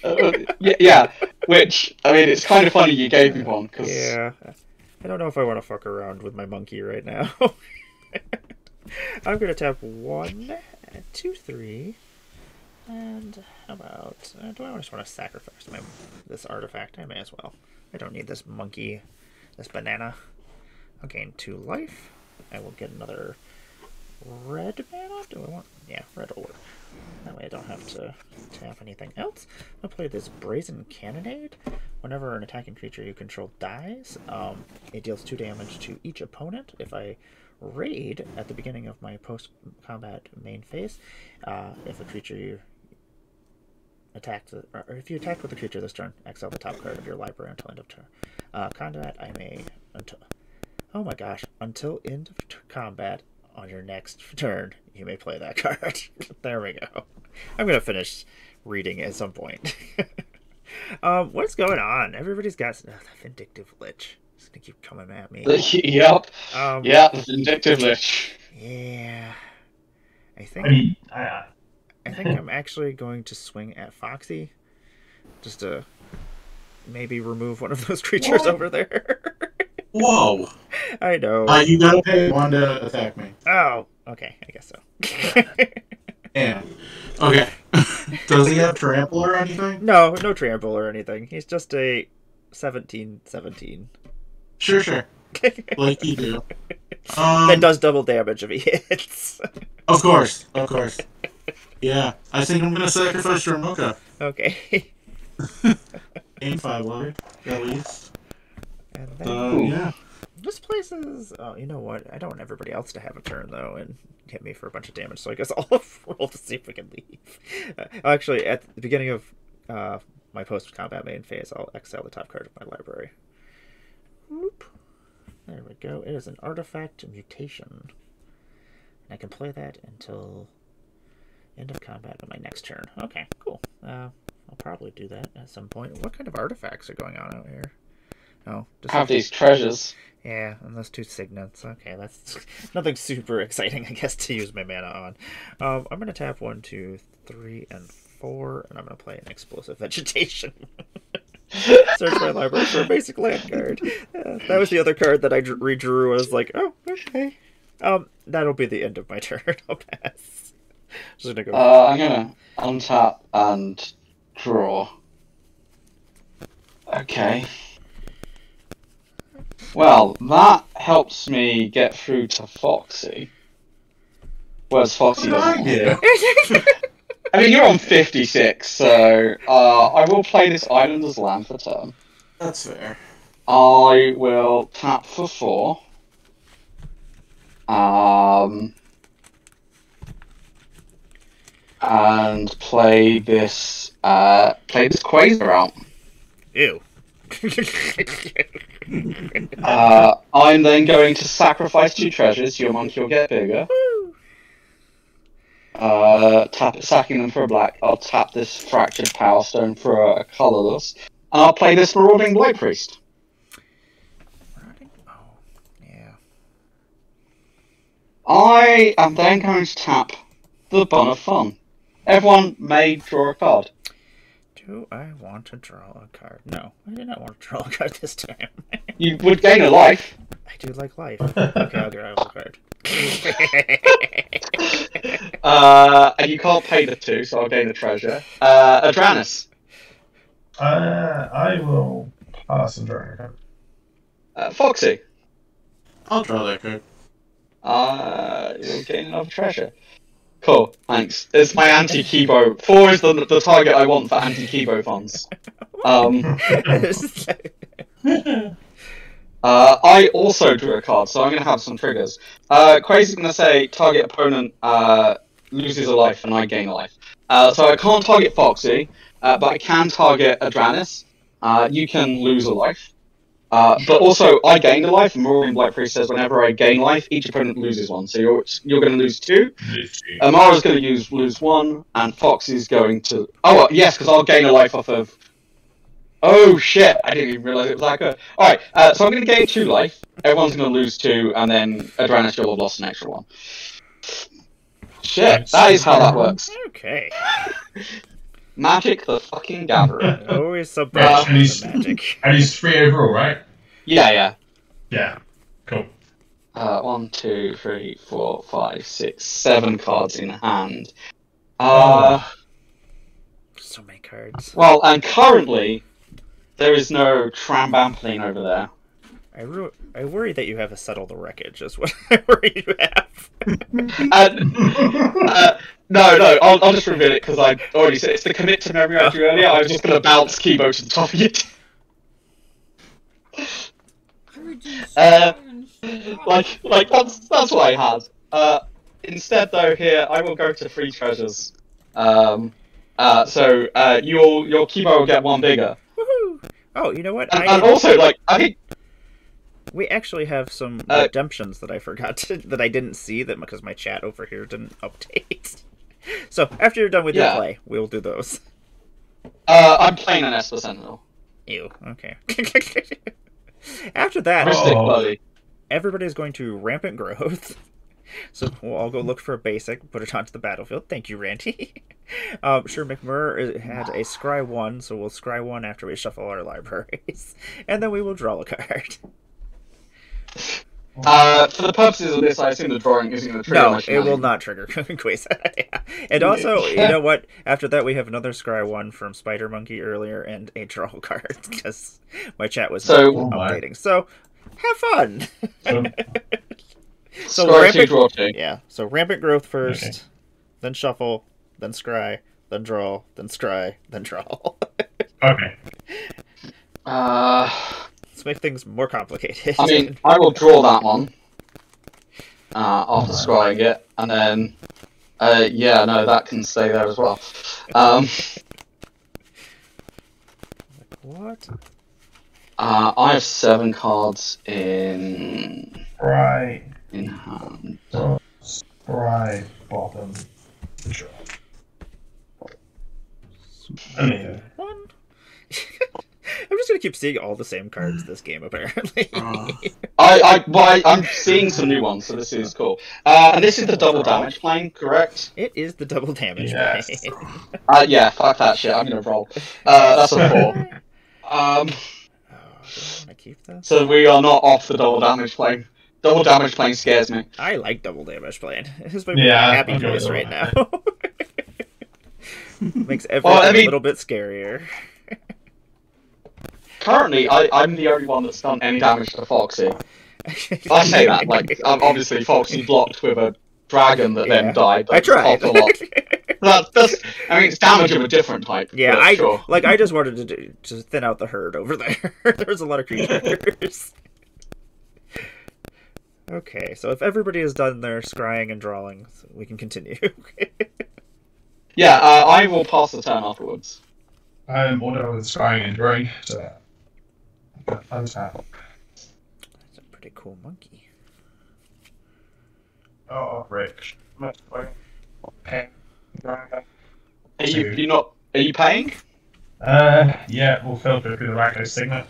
there. Yeah. Which I mean, it's kind of funny you gave me one because Yeah, I don't know if I want to fuck around with my monkey right now. I'm gonna tap 1, 2, 3, And how about... do I just want to sacrifice this artifact? I may as well. I don't need this monkey, this banana. I'll gain 2 life. I will get another red mana. Do I want... Yeah, red will work. That way I don't have to tap anything else. I'll play this Brazen Cannonade. Whenever an attacking creature you control dies, it deals 2 damage to each opponent. If I raid at the beginning of my post-combat main phase, if a creature you attacked, or if you attacked with a creature this turn, exile the top card of your library until end of turn. Combat, I may... Oh my gosh, until end of combat on your next turn, you may play that card. There we go. I'm going to finish reading at some point. What's going on? Everybody's got the Vindictive Lich. It's going to keep coming at me. Yep. Yeah, the Vindictive Lich. Yeah. I think I think I'm actually going to swing at Foxy. Just to maybe remove one of those creatures over there. Whoa! I know. You gotta pay 1 to attack me. Oh, okay. I guess so. Yeah. Okay. Does he have trample or anything? No trample or anything. He's just a 17/17. Sure. Like you do. That does double damage if he hits. Of course. Yeah. I think I'm gonna sacrifice Dramoka. Okay. Gain 5 life, at least. And then, Yeah. This place is... Oh, you know what? I don't want everybody else to have a turn, though, and hit me for a bunch of damage, so I guess I'll roll to see if we can leave. Actually, at the beginning of my post-combat main phase, I'll exile the top card of my library. Whoop. There we go. It is an artifact mutation. And I can play that until end of combat on my next turn. Okay, cool. I'll probably do that at some point. What kind of artifacts are going on out here? Oh, just Have these treasures. Yeah, and those 2 signets. Okay, that's nothing super exciting, I guess, to use my mana on. I'm going to tap 1, 2, 3, and 4, and I'm going to play an Explosive Vegetation. Search my library for a basic land card. That was the other card that I redrew. I was like, oh, okay. That'll be the end of my turn. I'll pass. Just gonna go. I'm going to untap and draw. Okay. Well, that helps me get through to Foxy. Whereas Foxy doesn't. Yeah. I mean, you're on 56, so I will play this island as land for turn. That's fair. I will tap for 4. And play this Quasar out. Ew. I'm then going to sacrifice 2 treasures. Your monkey will get bigger. Sacking them for a black. I'll tap this Fractured Power Stone for a colorless. And I'll play this Marauding Blight Priest. Oh, yeah. I am then going to tap the Bun of Fun. Everyone may draw a card. Do I want to draw a card? No, I did not want to draw a card this time. You would gain a life. I do like life. Okay, I'll draw a card. And you can't pay the 2, so I'll gain a treasure. Adranus. I will pass and draw a card. Foxy. I'll draw that card. You'll gain another treasure. Cool, thanks. It's my anti-Kibo. 4 is the target I want for anti-Kibo funds. I also drew a card, so I'm going to have some triggers. Crazy's going to say target opponent loses a life and I gain a life. So I can't target Foxy, but I can target Adranus. You can lose a life. But also, I gained a life, and Marauding Blight Priest says whenever I gain life, each opponent loses 1. So you're going to lose 2. Emmara's going to lose 1, and Foxy's going to... Oh, yes, because I'll gain a life off of... Oh, shit, I didn't even realise it was that good. Alright, so I'm going to gain 2 life, everyone's going to lose 2, and then Adranus will have lost an extra 1. Shit, that is how that works. Okay. Magic the fucking Gathering. Always something and he's, magic. And he's 3 overall, right? Yeah. Yeah. Cool. 1, 2, 3, 4, 5, 6, 7 cards in hand. So many cards. Well, and currently, there is no Trambam plane over there. I worry that you have a settle the wreckage, is what I worry you have. No, I'll just reveal it because I already said it's the commit to memory I drew earlier. I was just going to bounce Kibo to the top of it. Like that's what I had. Instead, though, here I will go to free treasures. So your Kibo will get one bigger. Woohoo! Oh, you know what? And also, like, I think we actually have some redemptions that I forgot that I didn't see that because my chat over here didn't update. So after you're done with your play, we'll do those. I'm playing an Esper Sentinel. Ew. Okay. After that, everybody's going to rampant growth. So we'll all go look for a basic, put it onto the battlefield. Thank you, Randy. Sure, McMurr had a scry 1, so we'll scry 1 after we shuffle our libraries. And then we will draw a card. For the purposes of this, I assume the drawing isn't going to trigger. No, it will not trigger Quiz. Yeah. And also, you know what? After that, we have another scry 1 from Spider Monkey earlier and a draw card because my chat was updating. So, have fun! So rampant growth first, then shuffle, then scry, then draw, then scry, then draw. Okay. Let's make things more complicated. I mean, I will draw that one after scrying it, and then that can stay there as well. What? I have 7 cards in hand. Right, bottom. Draw. Amazing. I'm just gonna keep seeing all the same cards this game, apparently. I'm seeing some new ones, so this is cool. And this is the double damage plane, correct? It is the double damage plane. Yeah, fuck that shit. I'm gonna roll. That's a 4. Do I want to keep this? So we are not off the double damage plane. Double damage plane scares me. I like double damage plane. It's my happy place right now. Makes everything a little bit scarier. Currently, I'm the only one that's done any damage to Foxy. I say that, like, obviously Foxy blocked with a dragon that then died. I tried. A lot. I mean, it's damage of a different type. Yeah, I just wanted to thin out the herd over there. There's a lot of creatures. Okay, so if everybody is done their scrying and drawing, we can continue. Yeah, I will pass the turn afterwards. I'm all done with scrying and drawing, so that's a pretty cool monkey. Oh, Rick. Are you paying? Yeah, we'll filter through the Racco Signet.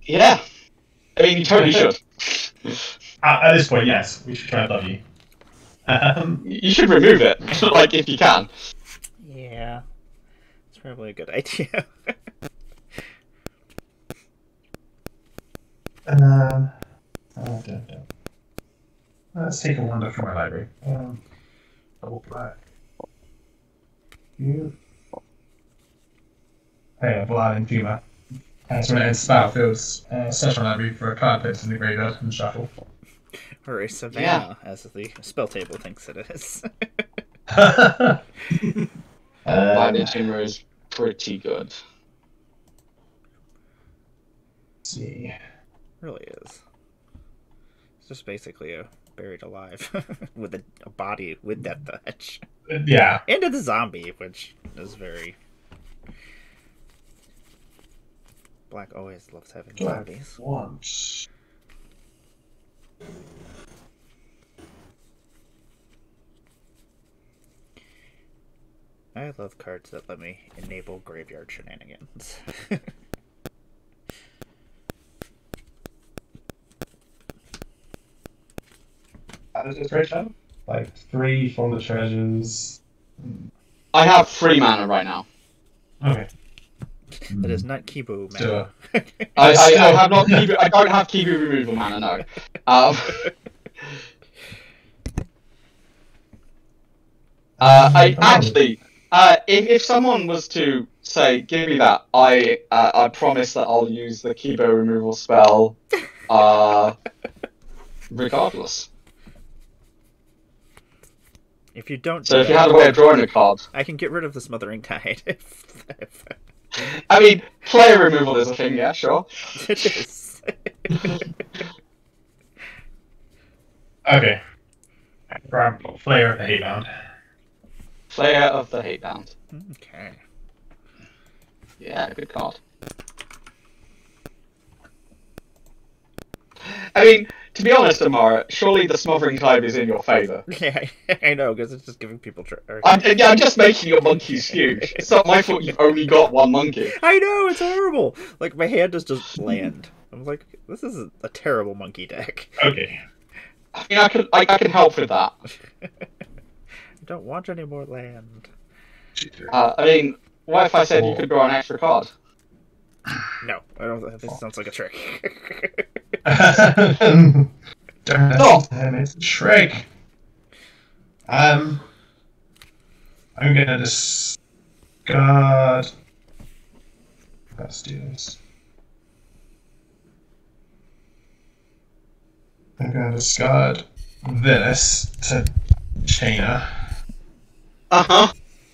Yeah. I mean, you totally should. At this point, yes, we should try and love you. You should remove it, like, if you can. Yeah. It's probably a good idea. Let's take a wander from my library. Double black. You. Hey, Vlad and Puma. As when it enters the battlefield, search my library for a card picked in the graveyard and shuffle. Or a savannah, as the spell table thinks it is. Lightning Chamber is pretty good. Let's see. Really is. It's just basically a buried alive with a body with death touch. Yeah. And it's a zombie, which is very... Black always loves having zombies. Once. I love cards that let me enable graveyard shenanigans. How does this rate up? Like 3 from the treasures. I have 3 mana right now. Okay. That is not Kibu mana. I have not Kibu. I don't have Kibu removal mana. No. I actually If someone was to say, "Give me that," I promise that I'll use the Kibo removal spell, regardless. If you don't, So if you had a way of drawing a card, I can get rid of the Smothering Tide. I mean, player removal is a thing, yeah, sure. It is. Okay. Grab Flayer of the Hatebound. Player of the Hatebound. Okay. Yeah, good card. I mean, to be honest, Emmara, surely the Smothering Tide is in your favour. Yeah, I know, because it's just giving people... I'm just making your monkeys huge. It's not my fault you've only got one monkey. I know, it's horrible! Like, my hand is just bland. I'm like, this is a terrible monkey deck. Okay. I mean, I can help with that. I don't want any more land. I mean, what if I said you could draw an extra card? No, I don't. This sounds like a trick. Damn, it's a trick. I'm gonna discard. Let's do this. I'm gonna discard this to Chainer. Uh-huh.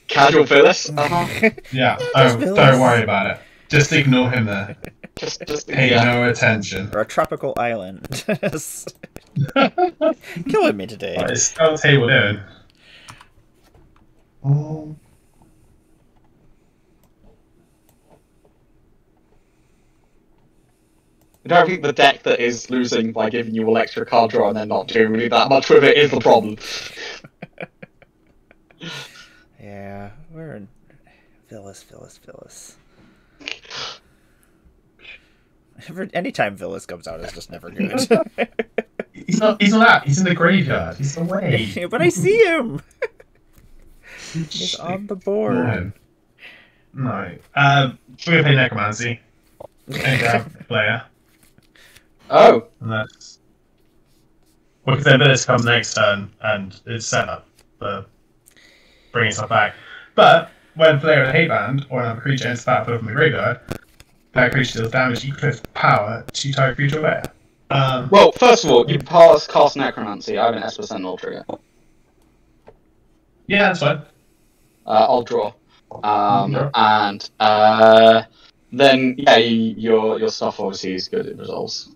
Casual Phyllis. Uh-huh. Yeah, just don't worry about it. Just ignore him there. Just Pay no attention. Or a tropical island. Killing me today. Right, it's still tabled in. I don't think the deck that is losing by giving you all extra card draw and then not doing really that much with it is the problem. Yeah, we're in Phyllis. Anytime Phyllis comes out, it's just never good. He's not out. He's in the graveyard. He's away. But I see him. He's on the board. No. We're gonna play Necromancy. And grab player. Oh. And that's because then this comes next turn and it's set up for bringing stuff back. But when player of the Hateband or another creature enters the battlefield from the graveyard, that creature deals damage equal to its power to target creature aware. Well, first of all, you cast Necromancy. I have an Esper Sentinel trigger. Yeah, that's fine. I'll draw. And then yeah, your stuff obviously is good. It resolves.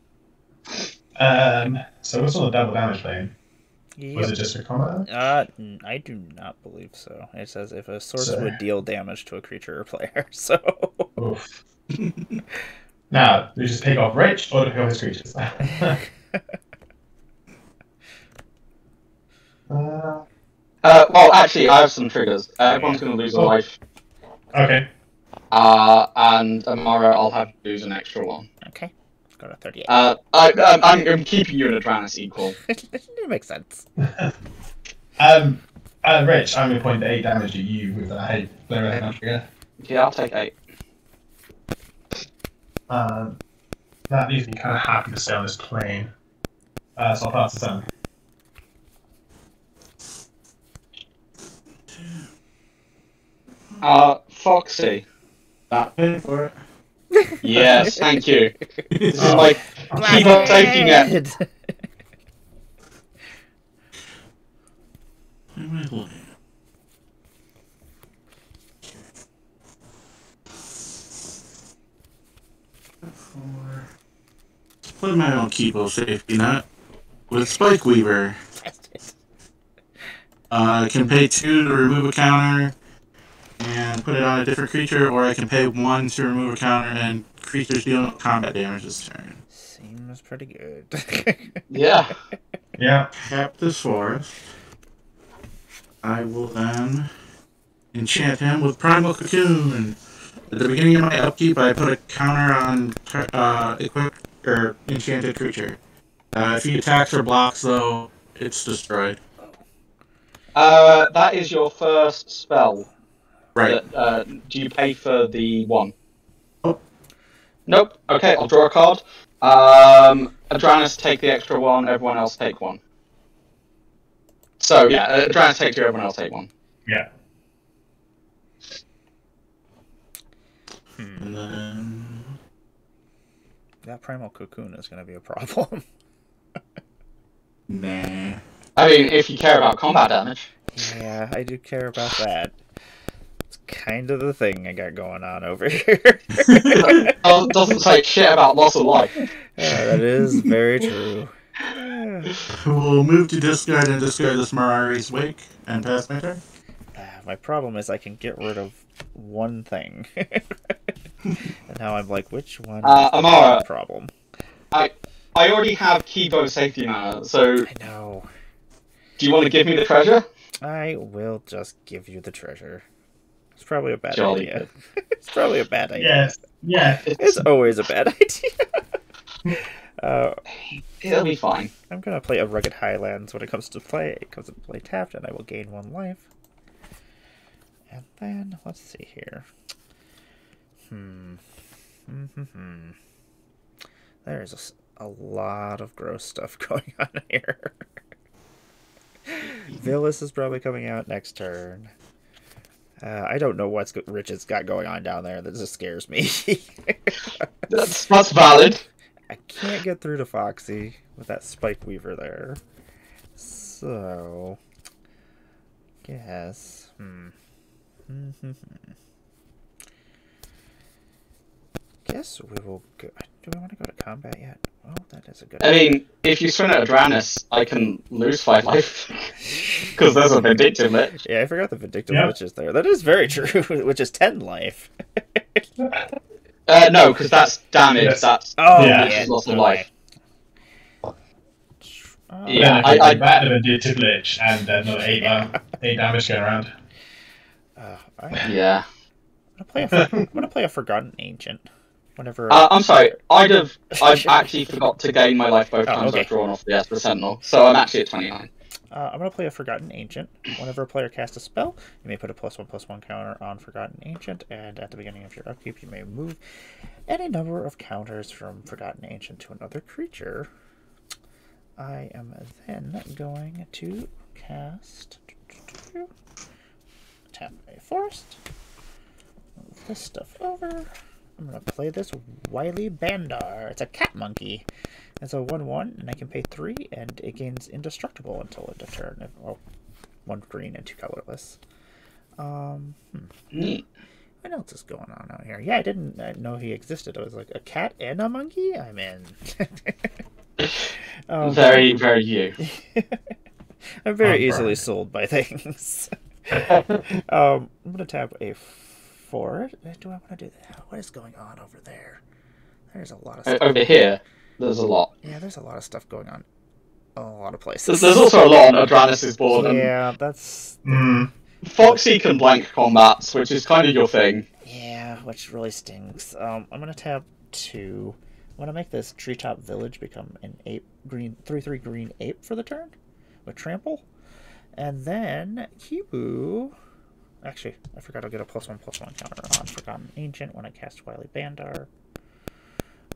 So what's all the double damage playing? Yep. Was it just for combat? I do not believe so. It says if a source would deal damage to a creature or player, so... Oof. Now, we just take off Rich or to kill his creatures. Well, actually, I have some triggers. Everyone's going to lose a life. Okay. And Emmara, I'll have to lose an extra one. Okay. Let's go to 38. I'm keeping you in Adranus equal. It makes sense. Rich, I'm going to point 8 damage at you with that hate trigger. Yeah, I'll take 8. That leaves me kind of happy to stay on this plane. So I'll pass this on. Foxy. Not paying for it. Yes, thank you. This is my keep on taking it. Where am I looking? Let's play my own Kibo safety net with Spike Weaver. I can pay 2 to remove a counter and put it on a different creature, or I can pay 1 to remove a counter and creatures deal combat damage this turn. Seems pretty good. Yeah. Yeah. Tap this forest. I will then enchant him with Primal Cocoon. At the beginning of my upkeep, I put a counter on equipped or enchanted creature. If he attacks or blocks, though, it's destroyed. That is your first spell. Right. Do you pay for the 1? Oh. Nope. Okay, I'll draw a card. Adranus take the extra 1, everyone else take 1. So, yeah, Adranus take 2, everyone else take 1. Yeah. And then... That Primal Cocoon is going to be a problem. Nah. I mean, if you care about combat damage. Yeah, I do care about that. It's kind of the thing I got going on over here. Doesn't say shit about loss of life. That is very true. We'll move to discard and discard this Mirari's Wake and pass my turn. My problem is I can get rid of one thing. And now I'm like, which one is the Emmara, problem? I already have Kibo safety mana, so I know. do you want to give me the treasure? I will just give you the treasure. It's probably a bad Jolly idea. It's probably a bad idea. Yes. Yeah. It's always a bad idea. It'll be fine. I'm going to play a Rugged Highlands when it comes to play. It comes to play tapped, and I will gain 1 life. And then, let's see here. There's a lot of gross stuff going on here. Villas is probably coming out next turn. I don't know what Rich has got going on down there. That just scares me. That's valid. I can't get through to Foxy with that Spike Weaver there. So, guess. Guess we will go. Do we want to go to combat yet? Oh, that is a good. I mean, if you swing at Adranus, I can lose 5 life. Because there's a Vindictive Lich. Yeah, I forgot the Vindictive Lich is there. That is very true, which is 10 life. No, because that's damage. Yes. That's loss of life. Yeah, I bat the Vindictive Lich and then another 8 damage going around. Yeah. I'm gonna play a Forgotten Ancient. Whenever. I'm sorry. I've actually forgot to gain my life both times I've drawn off the Esper Sentinel, so I'm actually at 29. I'm going to play a Forgotten Ancient. Whenever a player casts a spell, you may put a +1/+1 counter on Forgotten Ancient, and at the beginning of your upkeep, you may move any number of counters from Forgotten Ancient to another creature. I am then going to cast... Tap a Forest. Move this stuff over. I'm going to play this Wily Bandar. It's a cat monkey. It's a 1/1, and I can pay 3, and it gains indestructible until end of turn. Well, 1 green and 2 colorless. Neat. What else is going on out here? Yeah, I didn't know he existed. I was like, a cat and a monkey? I'm in. Very, very you. I'm very easily sold by things. I'm going to tap a 4. Do I want to do that? What is going on over there? There's a lot of stuff. Over here, there's a lot. Yeah, there's a lot of stuff going on. A lot of places. There's also a lot on Adranus' board. Yeah, that's... Foxy can blank combats, which is kind of your thing. Yeah, which really stings. I'm going to tap 2. I'm going to make this Treetop Village become an 3/3 green ape for the turn with trample. And then Kibu... Actually, I forgot I'll get a +1/+1 counter on Forgotten Ancient when I cast Wily Bandar.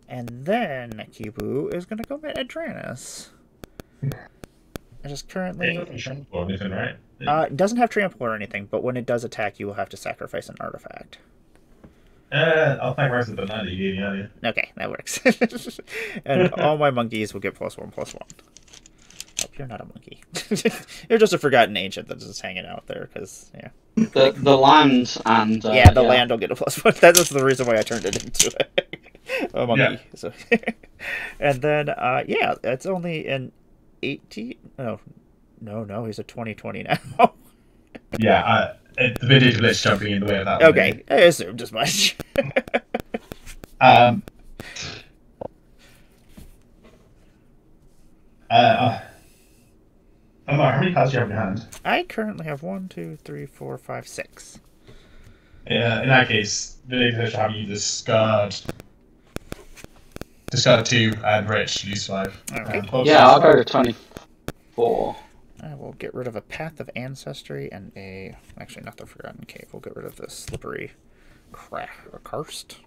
And then Kibu is going to go at Adranus. It is currently... It doesn't have trample or anything, but when it does attack, you will have to sacrifice an artifact. I'll thank Rest of the 90 you gave me earlier. Okay, that works. And all my monkeys will get +1/+1. Oh, you're not a monkey. You're just a Forgotten Ancient that's just hanging out there, because, yeah. The land and... the land will get a +1. That was the reason why I turned it into a monkey. Yeah. So. And then, yeah, it's only an 18... No, he's a 2020 now. Yeah, the Vindictive Lich jumping in the way of that. Okay, I assumed as much. How many cards do you have in your hand? I currently have 1, 2, 3, 4, 5, 6. Yeah, in that case, Vindictive Lich will have you discard 2 and Rich lose 5. Okay. Yeah, I'll go to 24. I will get rid of a Path of Ancestry and a... Actually, not the Forgotten Cave. We'll get rid of the Slippery Karst.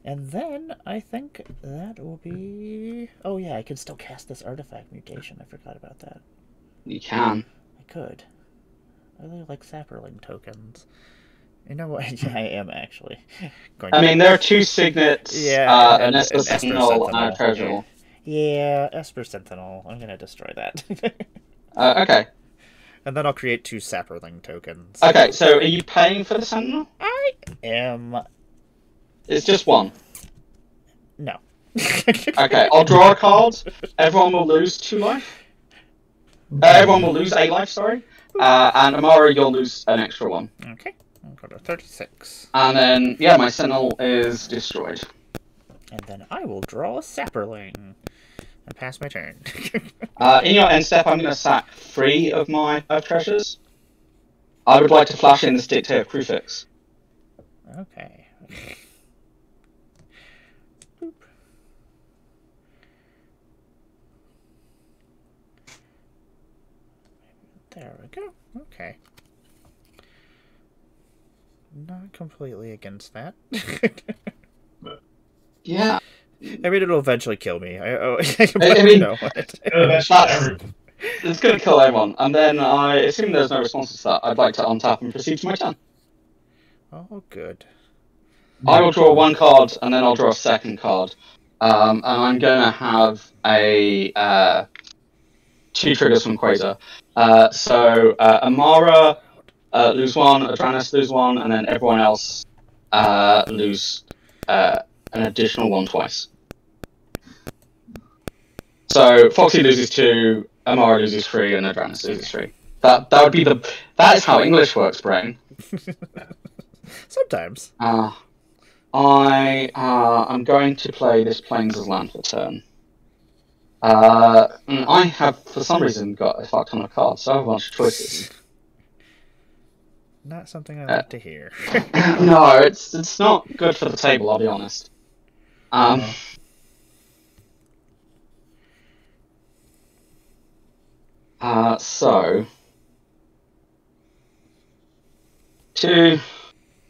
And then, I think that will be... Oh yeah, I can still cast this Artifact Mutation. I forgot about that. You can. I could. I really like Sapperling tokens. You know what? Yeah, I am actually going. I mean, there are 2 signets, Yeah, an Esper Esper Sentinel, and a Sentinel. Treasure. Yeah, Esper Sentinel. I'm gonna destroy that. Okay. And then I'll create 2 Sapperling tokens. Okay, so are you paying for the Sentinel? I am. It's just 1. No. Okay, I'll draw a card. Everyone will lose 2 life. Everyone will lose 8 life, sorry. And Emmara, you'll lose an extra 1. Okay. I'll go to 36. And then, yeah, my Sentinel is destroyed. And then I will draw a Sapperling. And pass my turn. In your end step, I'm going to sack 3 of my treasures. I would like to flash in this Dictator of Crucifix. Okay. Boop. There we go. Okay. Not completely against that. Yeah. I mean, it'll eventually kill me. I mean, know it. It's going to kill everyone. And then, assuming there's no response to that, I'd like to untap and proceed to my turn. Oh, good. I will draw 1 card, and then I'll draw a second card. And I'm going to have a 2 triggers from Quasar. So Emmara lose 1, Adranus lose 1, and then everyone else lose an additional 1 twice. So Foxy loses 2, Emmara loses 3, and Adranus loses 3. That would be that is how English works, brain. Sometimes. I'm going to play this Plains as land for turn. I have, for some reason, got a fuck ton of cards, so I have a bunch of choices. Not something I like to hear. No, it's not good for the table, I'll be honest. So 2,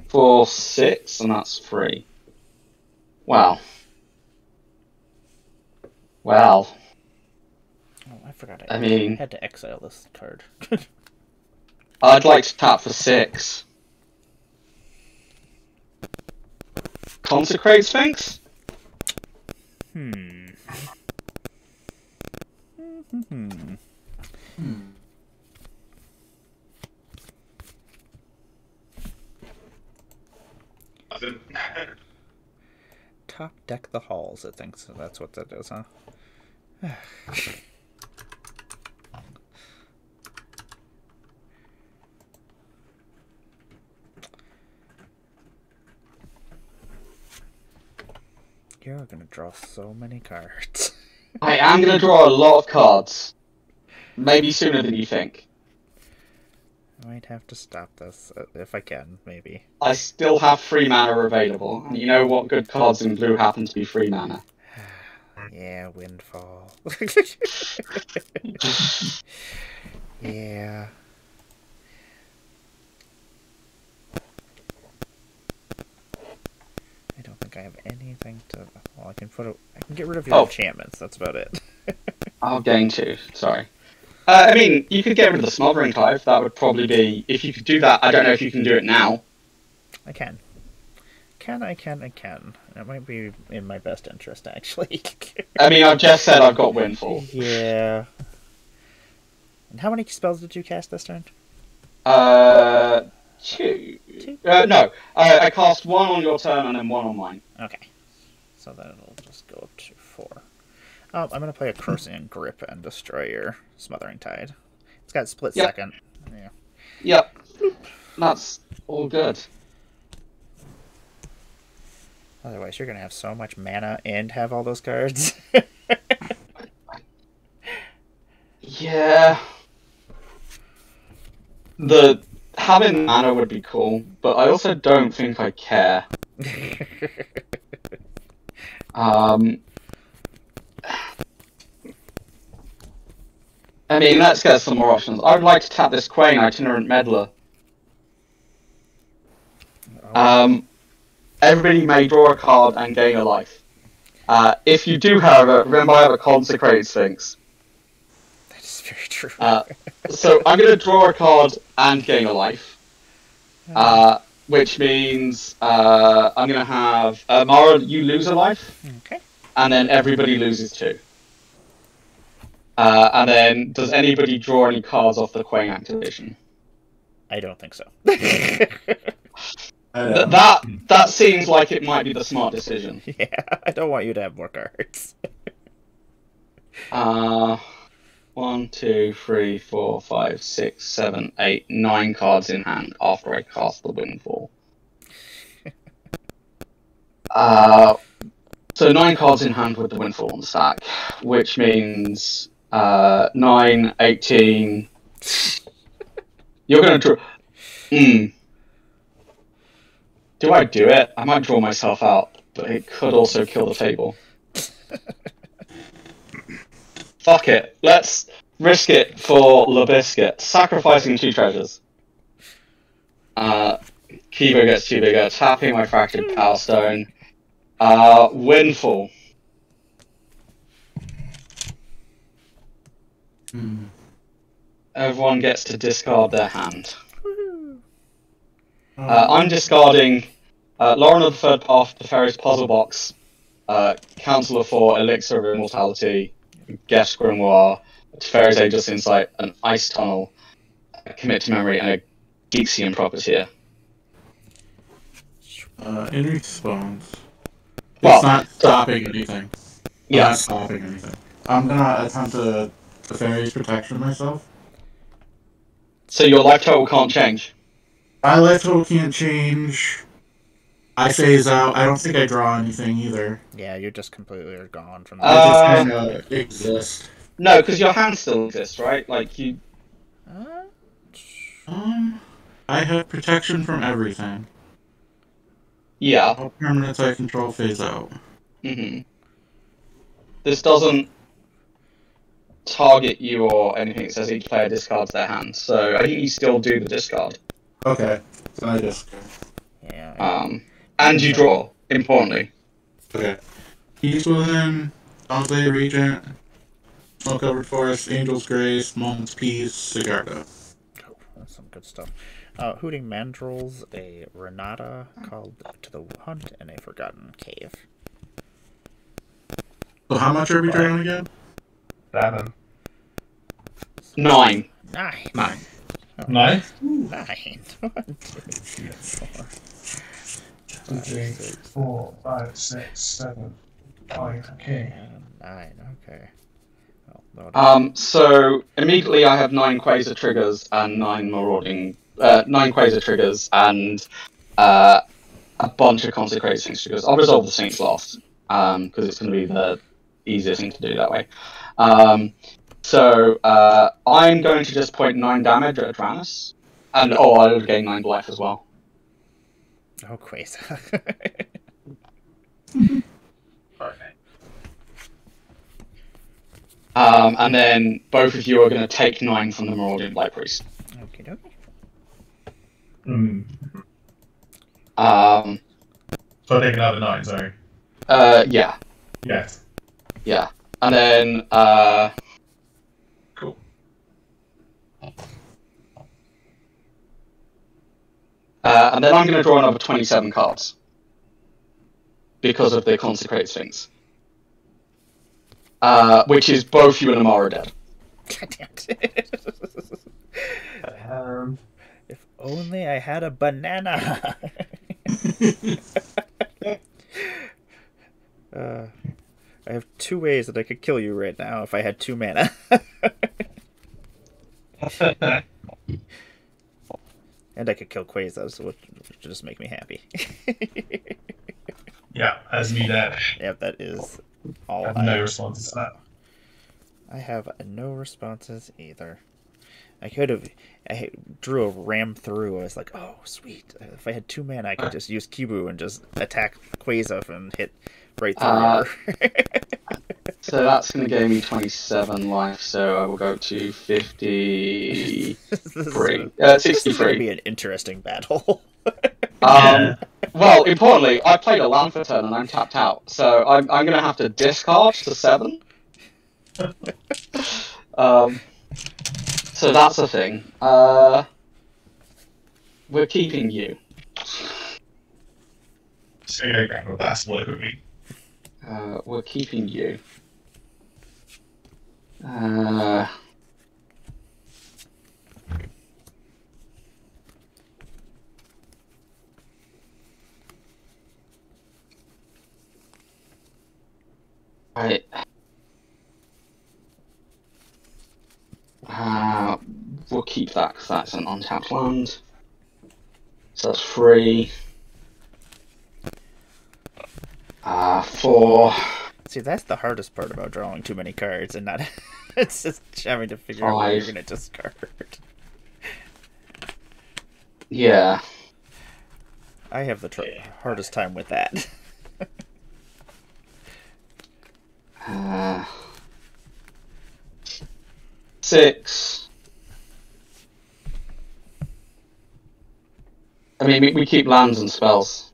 4, 6, and that's 3. Wow. Oh, I forgot. I mean, had to exile this card. I'd like to tap for 6. Consecrate Sphinx? Top deck the halls, it thinks. So that's what that is, huh? You're gonna draw so many cards. I am going to draw a lot of cards. Maybe sooner than you think. I might have to stop this, if I can, maybe. I still have 3 mana available. And you know what good cards in blue happen to be 3 mana? Yeah, Windfall. Yeah. I don't think I have anything to... Well, I can get rid of your enchantments, that's about it. I'll gain 2, sorry. I mean, you could get rid of the Smothering Clive. That would probably be... If you could do that, I don't know if you can do it now. I can. I can. It might be in my best interest, actually. I mean, I've just said I've got Windfall. Yeah. And how many spells did you cast this turn? 2. No, I cast 1 on your turn and then 1 on mine. Okay. So then it'll just go up to 4. I'm going to play a Crossian Grip and destroy your Smothering Tide. It's got split second. Yeah. Yep. That's all good. Otherwise, you're going to have so much mana and have all those cards. Yeah. Having mana would be cool, but I also don't think I care. I mean, let's get some more options. I would like to tap this Quain, Itinerant Meddler. Everybody may draw a card and gain a life. If you do, however, remember I have a Consecrated Sphinx. That is very true. So I'm going to draw a card and gain a life. which means I'm going to have Mara, you lose a life, Okay. and then everybody loses 2. And then, does anybody draw any cards off the Quang activation? I don't think so. That seems like it might be the smart decision. Yeah, I don't want you to have more cards. 1, 2, 3, 4, 5, 6, 7, 8, 9 cards in hand after I cast the Windfall. So 9 cards in hand with the Windfall on the stack, which means 9, 18. You're going to draw. Do I do it? I might draw myself out, but it could also kill the table. Fuck it. Let's risk it for LeBiscuit. Sacrificing 2 treasures. Kibo gets too bigger. Tapping my Fractured Power Stone. Windfall. Everyone gets to discard their hand. I'm discarding Lauren of the Third Path, Teferi's Puzzle Box, Council of 4, Elixir of Immortality, Gef's Grimoire, Teferi's Ageless Insight, an Ice Tunnel, a Commit to Memory, and a Geeksian Profiteer. In response, Well, it's not stopping anything. Yeah. Not stopping anything. I'm gonna attempt to Teferi's Protection myself. So your life total can't change? My life total can't change. I phase out. I don't think I draw anything either. Yeah, you're just completely gone from I that. just kind of exist. No, because your hand still exists, right? Like, you... I have protection from everything. Yeah. All permanents I control phase out. This doesn't target you or anything. It says each player discards their hand, so I think you still do the discard. Okay, so I discard. Yeah. And you draw, importantly. Okay. Peace Within, Dante Regent, Snow Covered Forest, Angel's Grace, Moment's Peace, Sigarda. Oh, that's some good stuff. Hooting Mandrills, a Renata called to the hunt, and a Forgotten Cave. So how much are we drawing again? 7. 9. 9. 9. Oh, 9? 9. 1, 2, 3, 4. 2, 3, 4, 5, 6, 7, 5. Okay. 9. Okay. Well, So immediately I have 9 Quasar triggers and 9 marauding, 9 Quasar triggers and a bunch of Consecrated Saints triggers. I'll resolve the Saints last, because it's going to be the easiest thing to do that way. So I'm going to just point 9 damage at Adranus, and I'll gain 9 life as well. Oh, Quasar. And then both of you are going to take 9 from the Marauding Blight Priest. Okie dokie. So I take another 9, sorry. Yeah. Yes. Yeah. And then, Cool. and then I'm going to draw another 27 cards. Because of the Consecrated Sphinx. Which is both you and Emmara dead. God damn it. If only I had a banana. I have 2 ways that I could kill you right now if I had 2 mana. And I could kill Quasar, which would just make me happy. Yeah, as me that. Yep, that is all I have no responses to that. I have no responses either. I drew a ram through. I was like, oh, sweet. If I had 2 mana, I could just use Kibu and just attack Quasar and hit right through her. So that's going to give me 27 life, so I will go to 53. 63. This is going to be an interesting battle. Well, importantly, I played a land for turn and I'm tapped out, so I'm going to have to discard to 7. So that's a thing. We're keeping you. So you grab a blast blow with me. We're keeping you. Right. We'll keep that because that's an untapped land. So that's 3. 4. See, that's the hardest part about drawing too many cards and not. It's just having to figure out what you're going to discard. Yeah. I have the hardest time with that. 6. I mean, we keep lands and spells.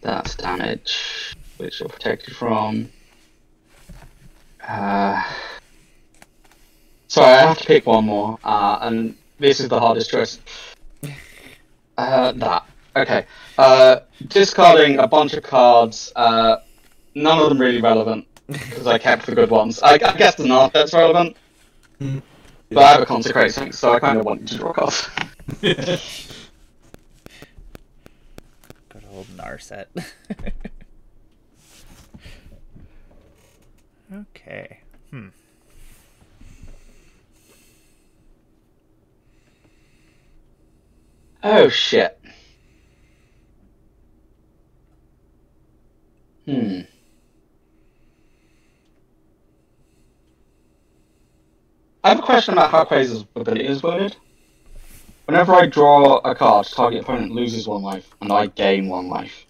That's damage, which you're protected from. Sorry, I have to pick one more, and this is the hardest choice. That. Okay. Discarding a bunch of cards, none of them really relevant, because I kept the good ones. I guess the Narth that's relevant, but I have a Consecrating, so I kind of want you to draw cards. Good old Narset. Okay. Oh shit. I have a question about how Quasar's ability is worded. Whenever I draw a card, target opponent loses 1 life, and I gain 1 life.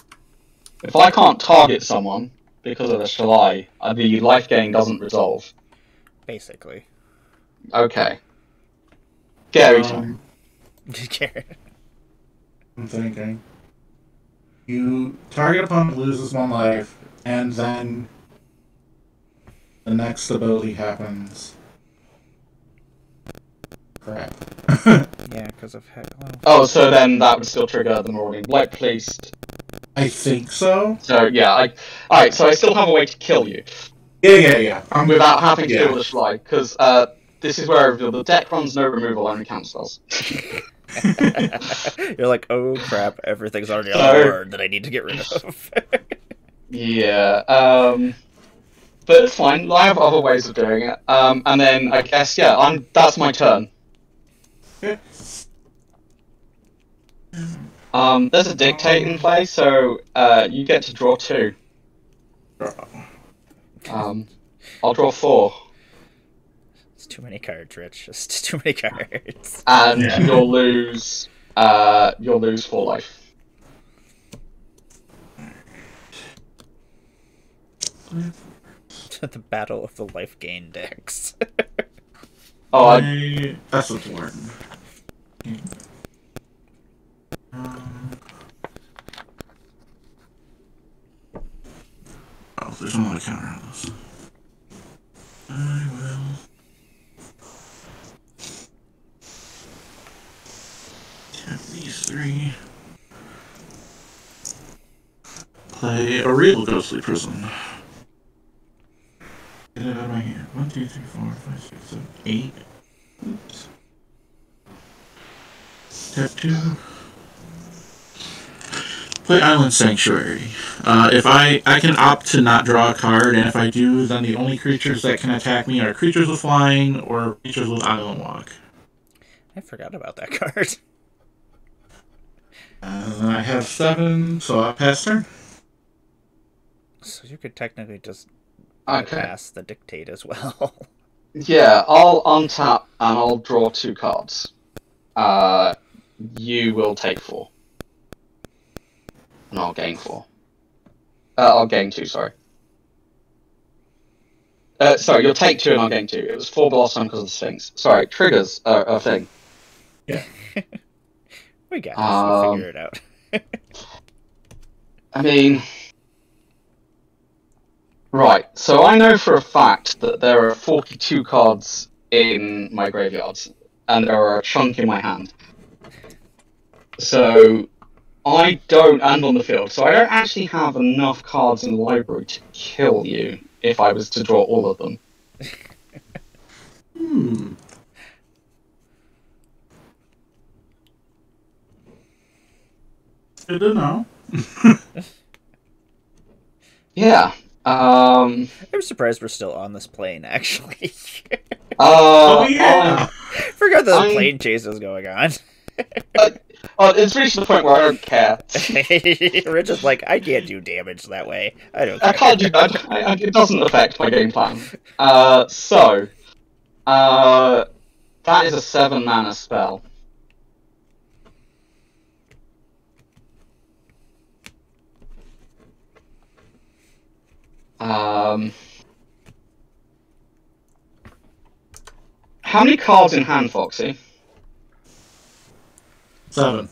If I can't target someone because of the Shalai, the life gain doesn't resolve. Basically. Okay. Scary time. I'm thinking. You target opponent loses 1 life, and then the next ability happens. Crap. Yeah, because of heck. Well, Oh, so then that would still trigger the Marauding Blight Priest. I think so. So yeah, alright, so I still have a way to kill you. Yeah. Without having to deal with the Shalai, because this is where I reveal the deck runs no removal, only count spells. you're like, oh crap, everything's already on the board that I need to get rid of. Yeah, but it's fine. I have other ways of doing it. And then I guess that's my turn. There's a dictate in play, so you get to draw 2. I'll draw 4. It's too many cards, Rich. Just too many cards. And you'll lose 4 life. The battle of the life gain decks. Oh, that's important. Oh, there's another counter on this. I will tap these 3. Play a real ghostly prison. Get it out of my hand. 1, 2, 3, 4, 5, 6, 7, 8. Oops. Tap 2. Play Island Sanctuary. If I can opt to not draw a card, and if I do, then the only creatures that can attack me are creatures with flying or creatures with Island Walk. I forgot about that card. Then I have 7, so I'll pass turn. So you could technically just okay. pass the dictate as well. Yeah, I'll untap and I'll draw 2 cards. You will take 4. And I'll gain 4. I'll gain 2, sorry. Sorry, you'll take 2 and I'll gain 2. It was 4 Blossom because of the Sphinx. Sorry, triggers are a thing. Yeah. We got this. We'll figure it out. I mean... Right, so I know for a fact that there are 42 cards in my graveyards, and there are a chunk in my hand. So I don't, and on the field, so I don't actually have enough cards in the library to kill you if I was to draw all of them. Good to know. Yeah. I'm surprised we're still on this plane, actually. Oh yeah. Forgot that the plane chase was going on. It's reached the point where I don't care. Rich is like, I can't do damage that way. I don't care. I can't do that. It doesn't affect my game plan. That is a 7-mana spell. How many cards in hand, Foxy? 7.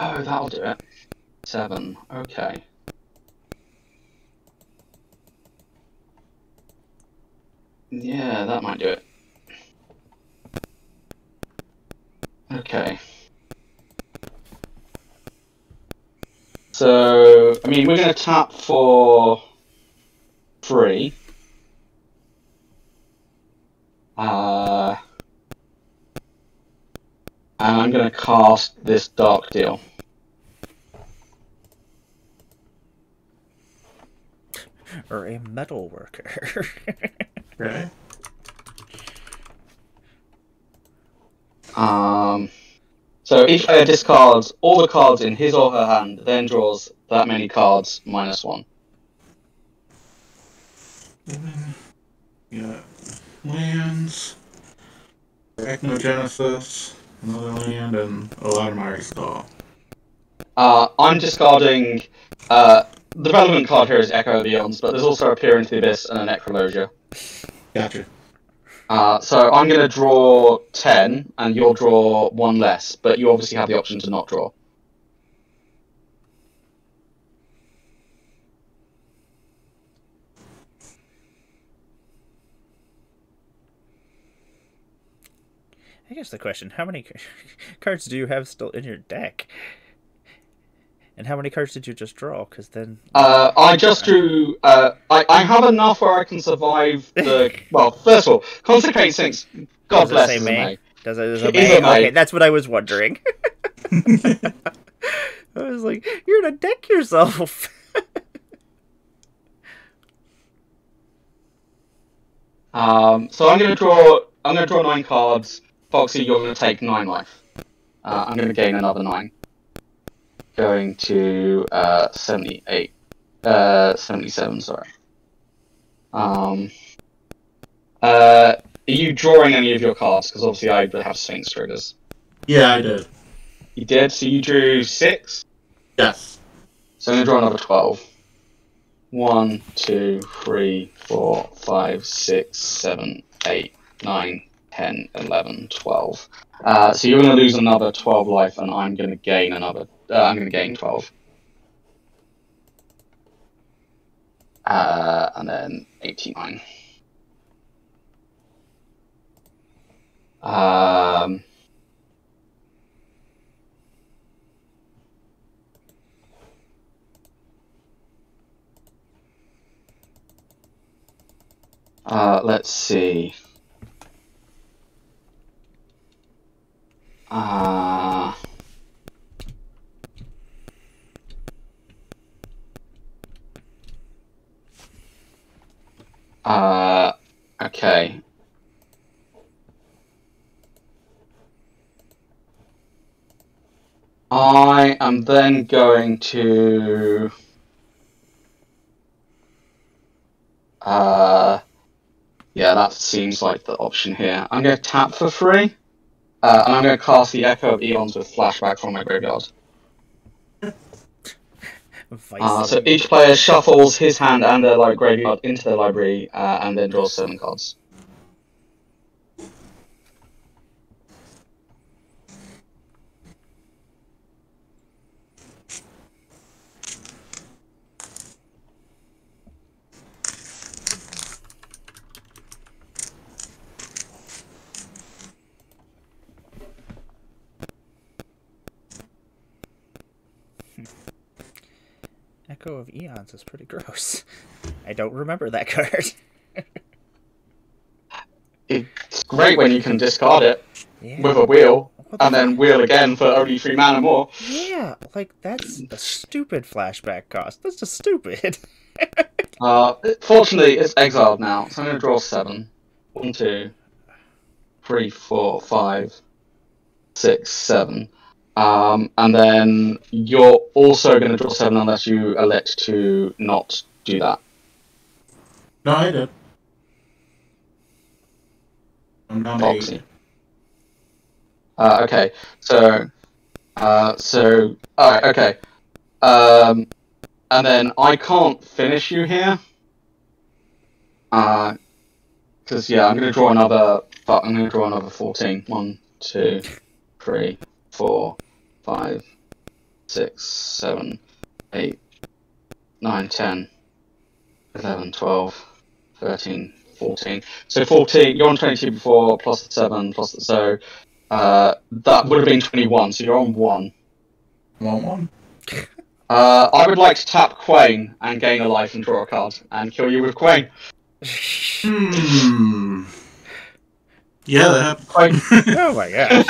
Oh, that'll do it. 7. Okay. Yeah, that might do it. Okay. So, I mean, we're going to tap for 3. And I'm going to cast this Dark Deal. Or a metal worker. Okay. So each player discards all the cards in his or her hand, then draws that many cards -1. Yeah. Lands. Echnogenesis. Another land, and Emmara's Call. I'm discarding. The relevant card here is Echo of the Eons, but there's also a Peer into the Abyss and a Necrologia. Gotcha. So I'm going to draw 10, and you'll draw 1 less, but you obviously have the option to not draw. I guess the question, how many cards do you have still in your deck? And how many cards did you just draw? Because then... I just drew... I have enough where I can survive the... Well, first of all, Consecrate Sinks, God bless, is a May. Does it May? Okay, that's what I was wondering. I was like, you're gonna deck yourself. So I'm gonna draw 9 cards. Foxy, you're gonna take 9 life. I'm gonna gain another 9. Going to 78, 77. Sorry. Are you drawing any of your cards? Because obviously I have Sphinx triggers. Yeah, I did. You did. So you drew 6. Yes. So I'm gonna draw another 12. 1, 2, 3, 4, 5, 6, 7, 8, 9, 10, 11, 12. So you're going to lose another 12 life, and I'm going to gain another. I'm going to gain 12. And then 89. Let's see. Okay. I am then going to Yeah, that seems like the option here. I'm going to tap for 3, and I'm going to cast the Echo of Eons with flashback from my graveyard. So each player shuffles his hand and their graveyard into their library, and then draws 7 cards. Echo of Eons is pretty gross. I don't remember that card. It's great when you can discard it with a wheel, and then wheel again for only 3 mana more. Yeah, like, that's a stupid flashback cost. That's just stupid. Fortunately, it's exiled now, so I'm going to draw 7. 1, 2, 3, 4, 5, 6, 7. And then you're also going to draw 7 unless you elect to not do that. No, I did. I'm down to 8. Foxy. Okay, so, okay. And then I can't finish you here. Because, yeah, I'm going to draw another 14. 1, 2, 3, 4, 5, 6, 7, 8, 9, 10, 11, 12, 13, 14. So 14, you're on 22 before, plus the 7, plus the, so that would have been 21, so you're on 1. 1/1. I would like to tap Quain and gain a life and draw a card, and kill you with Quain. Yeah, that Quain. Oh my gosh.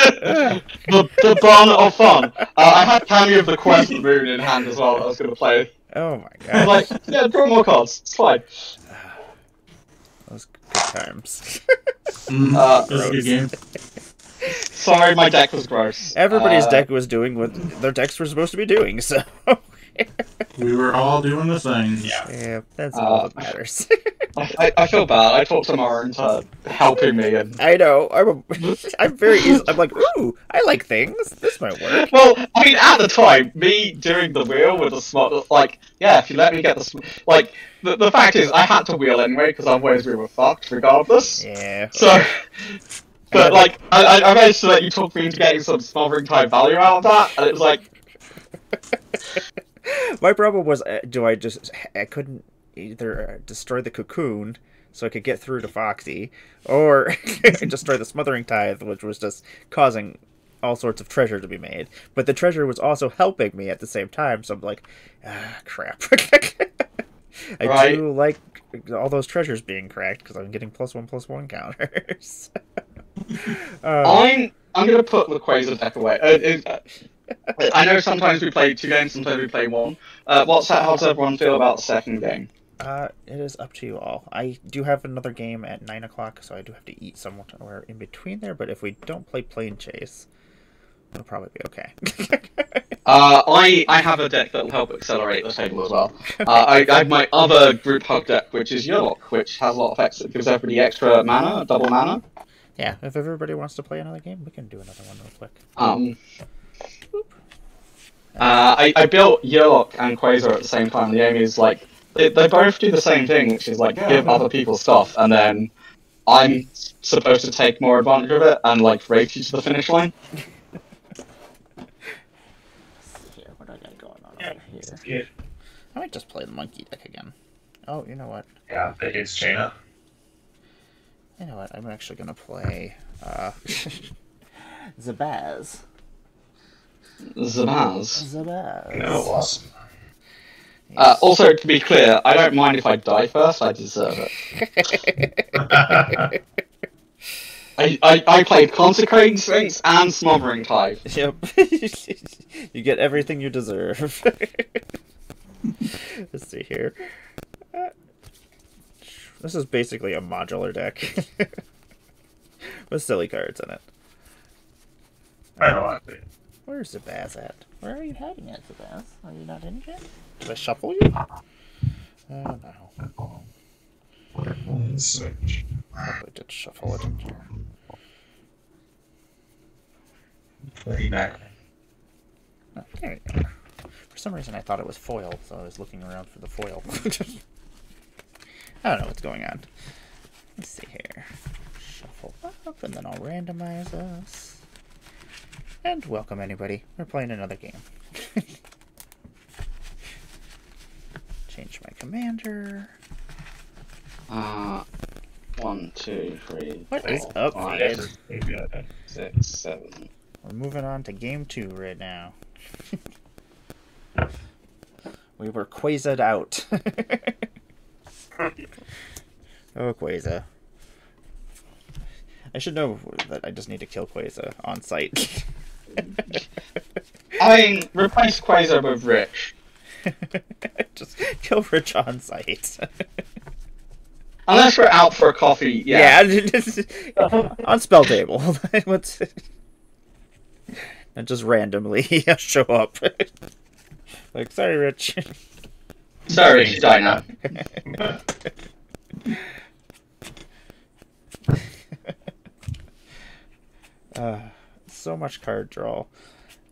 the bun of fun. I had Cameo of the Quest Moon in hand as well that I was going to play. Oh my I was gosh. like, yeah, draw more cards, it's fine. Those good times. was a good game. Sorry, my deck was gross. Everybody's deck was doing what their decks were supposed to be doing, so... We were all doing the things. Yeah, that's all that matters. I feel bad. I talked to Mara into helping me, and I know. I'm very easy. I'm like, ooh, I like things. This might work. well, I mean, at the time, me doing the wheel with the smart, like, yeah, if you let me get the like, the fact is, I had to wheel anyway because otherwise we were fucked regardless. Yeah. So, but like, I managed to let you talk me into getting some smothering type value out of that, and it was like. My problem was, I couldn't either destroy the cocoon so I could get through to Foxy, or destroy the Smothering Tithe, which was just causing all sorts of treasure to be made. But the treasure was also helping me at the same time, so I'm like, crap. I do like all those treasures being cracked, because I'm getting +1/+1 counters. I'm gonna put the Quasar deck away. I know sometimes we play 2 games, sometimes we play 1. How does everyone feel about the second game? It is up to you all. I do have another game at 9 o'clock, so I do have to eat somewhere in between there, but if we don't play Plane Chase, it'll probably be okay. I have a deck that will help accelerate the table as well. I have my other group hug deck, which is Yurlok, which has a lot of effects. It gives everybody extra mana, double mana. Yeah, if everybody wants to play another game, we can do another one real quick. I built Yurlok and Quasar at the same time. The aim is like they both do the same thing, which is like give other people stuff, and then I'm supposed to take more advantage of it and like race you to the finish line. Here, what do I got going on over here? I might just play the monkey deck again. Oh, you know what? Yeah, I think it's Jaina. You know what? I'm actually gonna play Zabaz. Zabaz. No, awesome. Yes. Also, to be clear, I don't mind if I die first. I deserve it. I played Consecrating Sphinx and Smothering Tithe. Yep. You get everything you deserve. Let's see here. This is basically a modular deck with silly cards in it. I don't want it. Where's Zabaz at? Where are you hiding at, Zabaz? Are you not in yet? Did I shuffle you? Oh no. On the Switch. Probably did shuffle it in here. Play back. Oh, there you go. For some reason, I thought it was foil, so I was looking around for the foil. I don't know what's going on. Let's see here. Shuffle up, and then I'll randomize us. And welcome, anybody. We're playing another game. Change my commander. 1, 2, 3. What is 4, up, 5, Fred? 6, 7. We're moving on to game 2 right now. We were Quasa'd out. Oh, Quasa. I should know that I just need to kill Quasa on site. I mean, replace Quasar with Rich. Just kill Rich on site. Unless we're out for a coffee, yeah. On spell table. What's and just randomly show up. Like, sorry, Rich. Sorry, Rich, die now. So much card draw.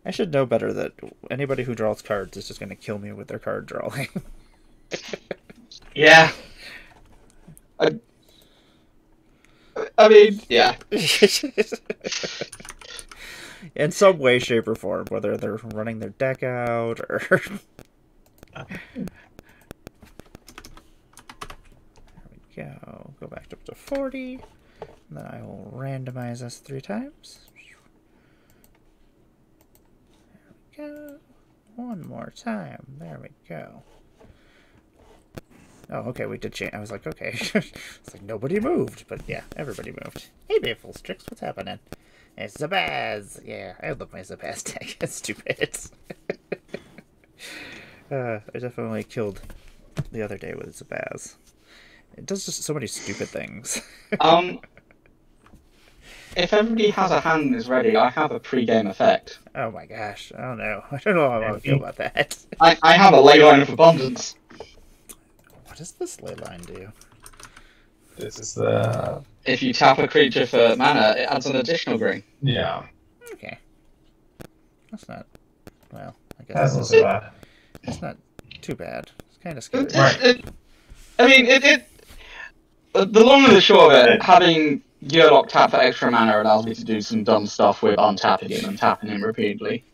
I should know better that anybody who draws cards is just going to kill me with their card drawing. Yeah. I mean, yeah. In some way, shape, or form, whether they're running their deck out or... There we go. Go back up to 40. And then I will randomize us 3 times. There we go. One more time. There we go. Oh, okay, we did change. I was like, okay. It's like nobody moved, but yeah, everybody moved. Hey, Bayful Strix, what's happening? It's Zabaz! Yeah, I love my Zabaz deck. It's stupid. I definitely killed the other day with Zabaz. It does just so many stupid things. If everybody has a hand and is ready, I have a pre-game effect. Oh my gosh, I don't know. I don't know how I feel about that. I have a ley line of abundance. What does this ley line do? This is the... If you tap a creature for mana, it adds an additional green. Yeah. Okay. That's not... Well, I guess That's not so bad. it's not too bad. It's kind of scary. Right. The long and the short of it, having Gearlock tap for extra mana allows me to do some dumb stuff with untapping him and tapping him repeatedly.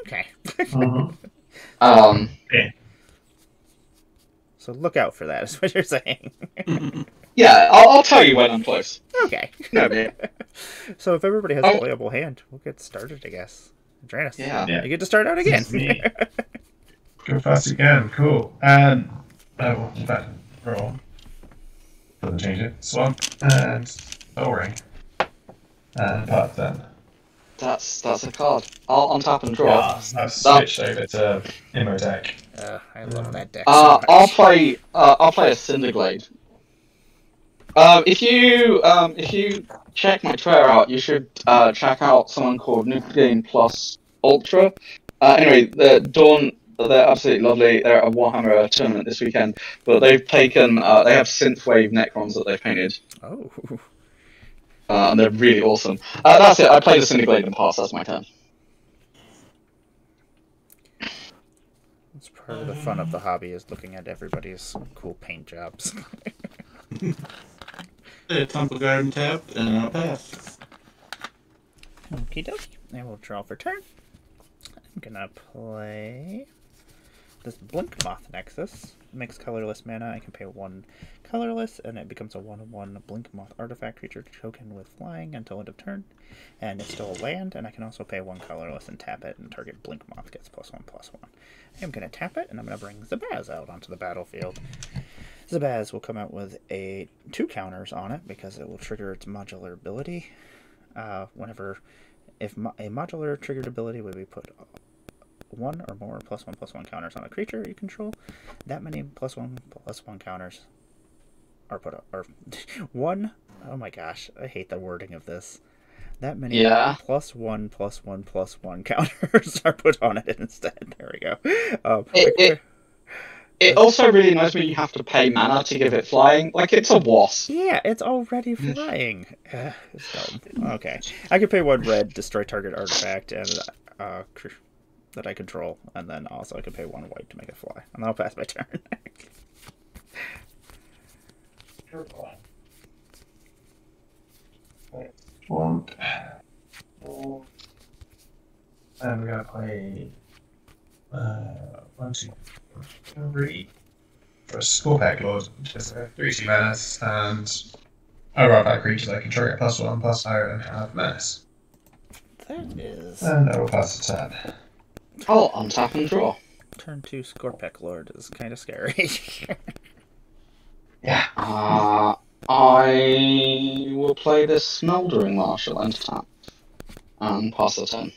Okay. Okay. So look out for that, is what you're saying. Yeah, I'll tell you when I'm close. Okay. No, man. So if everybody has a playable hand, we'll get started, I guess. Andreas, Yeah. you get to start out again. Me. Go fast again. Cool. And I will roll. Doesn't change it. Swamp and O-ring. And part then. That's a card. I'll untap and draw. I've switched over to Immotech. I love that deck so much. I'll play a Cinderglade. If you check my Twitter out, you should check out someone called Nuclean Plus Ultra. Anyway, they're absolutely lovely. They're at a Warhammer tournament this weekend, but they've taken they have synthwave Necrons that they've painted. Oh. And they're really awesome. That's it. I played a Cinderglade in the past. That's my turn. It's part of the fun of the hobby is looking at everybody's cool paint jobs. Temple Garden tapped, and I'll pass. Okie dokie. And we'll draw for turn. I'm gonna play this Blink Moth Nexus. Makes colorless mana. I can pay 1 colorless, and it becomes a 1/1 Blink Moth artifact creature token with flying until end of turn. And it's still a land, and I can also pay 1 colorless and tap it, and target Blink Moth gets +1/+1. I'm gonna tap it, and I'm gonna bring Zabaz out onto the battlefield. Zabaz will come out with 2 counters on it because it will trigger its modular ability. If a modular triggered ability would be put 1 or more +1/+1 counters on a creature you control, that many +1/+1 counters are put up. Or 1. Oh my gosh, I hate the wording of this. That many +1/+1/+1 counters are put on it instead. There we go. It also really annoys me you have to pay mana to give it flying. Like, it's a wasp. Yeah, it's already flying. It's dumb. Okay. I could pay 1 red, destroy target artifact, and that I control, and then also I could pay 1 white to make it fly. And I'll pass my turn. One. And we're gonna play 1, 2, 3 for a score pack lord, which is a 3/2 menace, and overall that creatures I can trigger +1/+0 and have menace. That is. And I will pass the turn. Oh, untap and draw. Turn 2 Scorpec Lord is kind of scary. Yeah. I will play this Smoldering Marshal and tap. And pass the turn.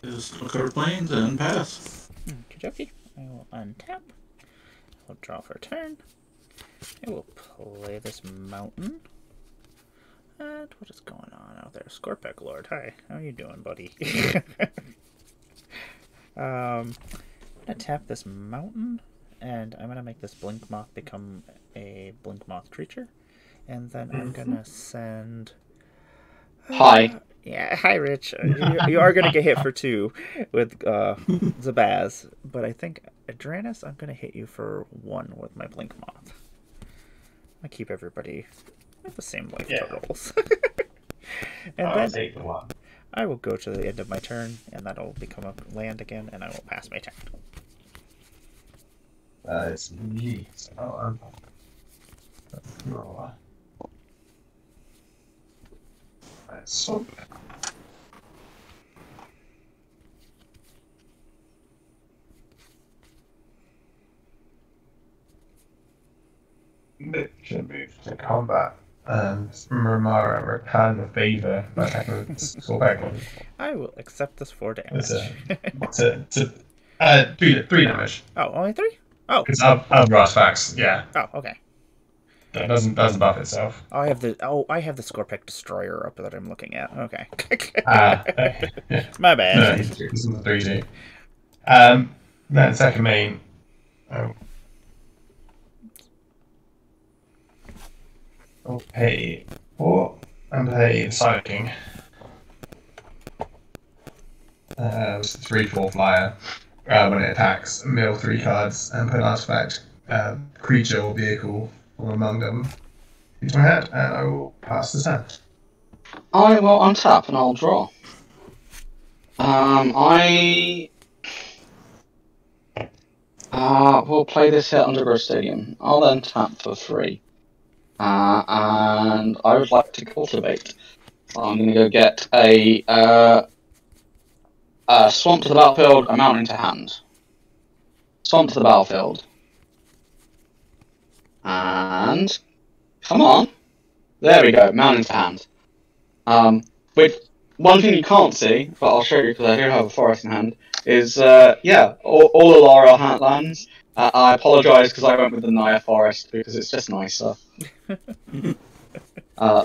Just look over planes and pass. Okie I will untap. I'll draw for a turn. I will play this mountain. And what is going on out there? Scorpec Lord, hi. How are you doing, buddy? I'm gonna tap this mountain, and I'm gonna make this Blink Moth become a Blink Moth creature. And then I'm gonna send... Hi. Yeah, hi, Rich. You are going to get hit for 2 with Zabaz, but I think, Adranus, I'm going to hit you for 1 with my Blink Moth. I keep everybody with the same life totals. And I'll then take the 1. I will go to the end of my turn, and that'll become a land again, and I will pass my turn. It's me. So draw. So should move to combat and Emmara return the favor by attacking with Scorpec. I will accept this 4 damage. Three damage. Oh, only 3? Oh. It's up brass facts, yeah. Oh, okay. That doesn't buff itself. I have the Scorpec Destroyer up that I'm looking at. Okay. My bad. No, this is the 3D. Then second main. I'll pay 4 and pay Silent King. It's a 3/4 flyer. When it attacks, mill 3 cards and put an artifact, creature or vehicle from among them into my hand, and I will pass the turn. I will untap and I'll draw. I will play this here at Undergrowth Stadium. I'll then tap for 3. And I would like to cultivate. I'm going to go get a swamp to the battlefield, a mountain to hand. Swamp to the battlefield. And come on. There we go, mountain to hand. With one thing you can't see, but I'll show you because I do have a forest in hand, is, all Alara lands. I apologise because I went with the Naya Forest because it's just nicer.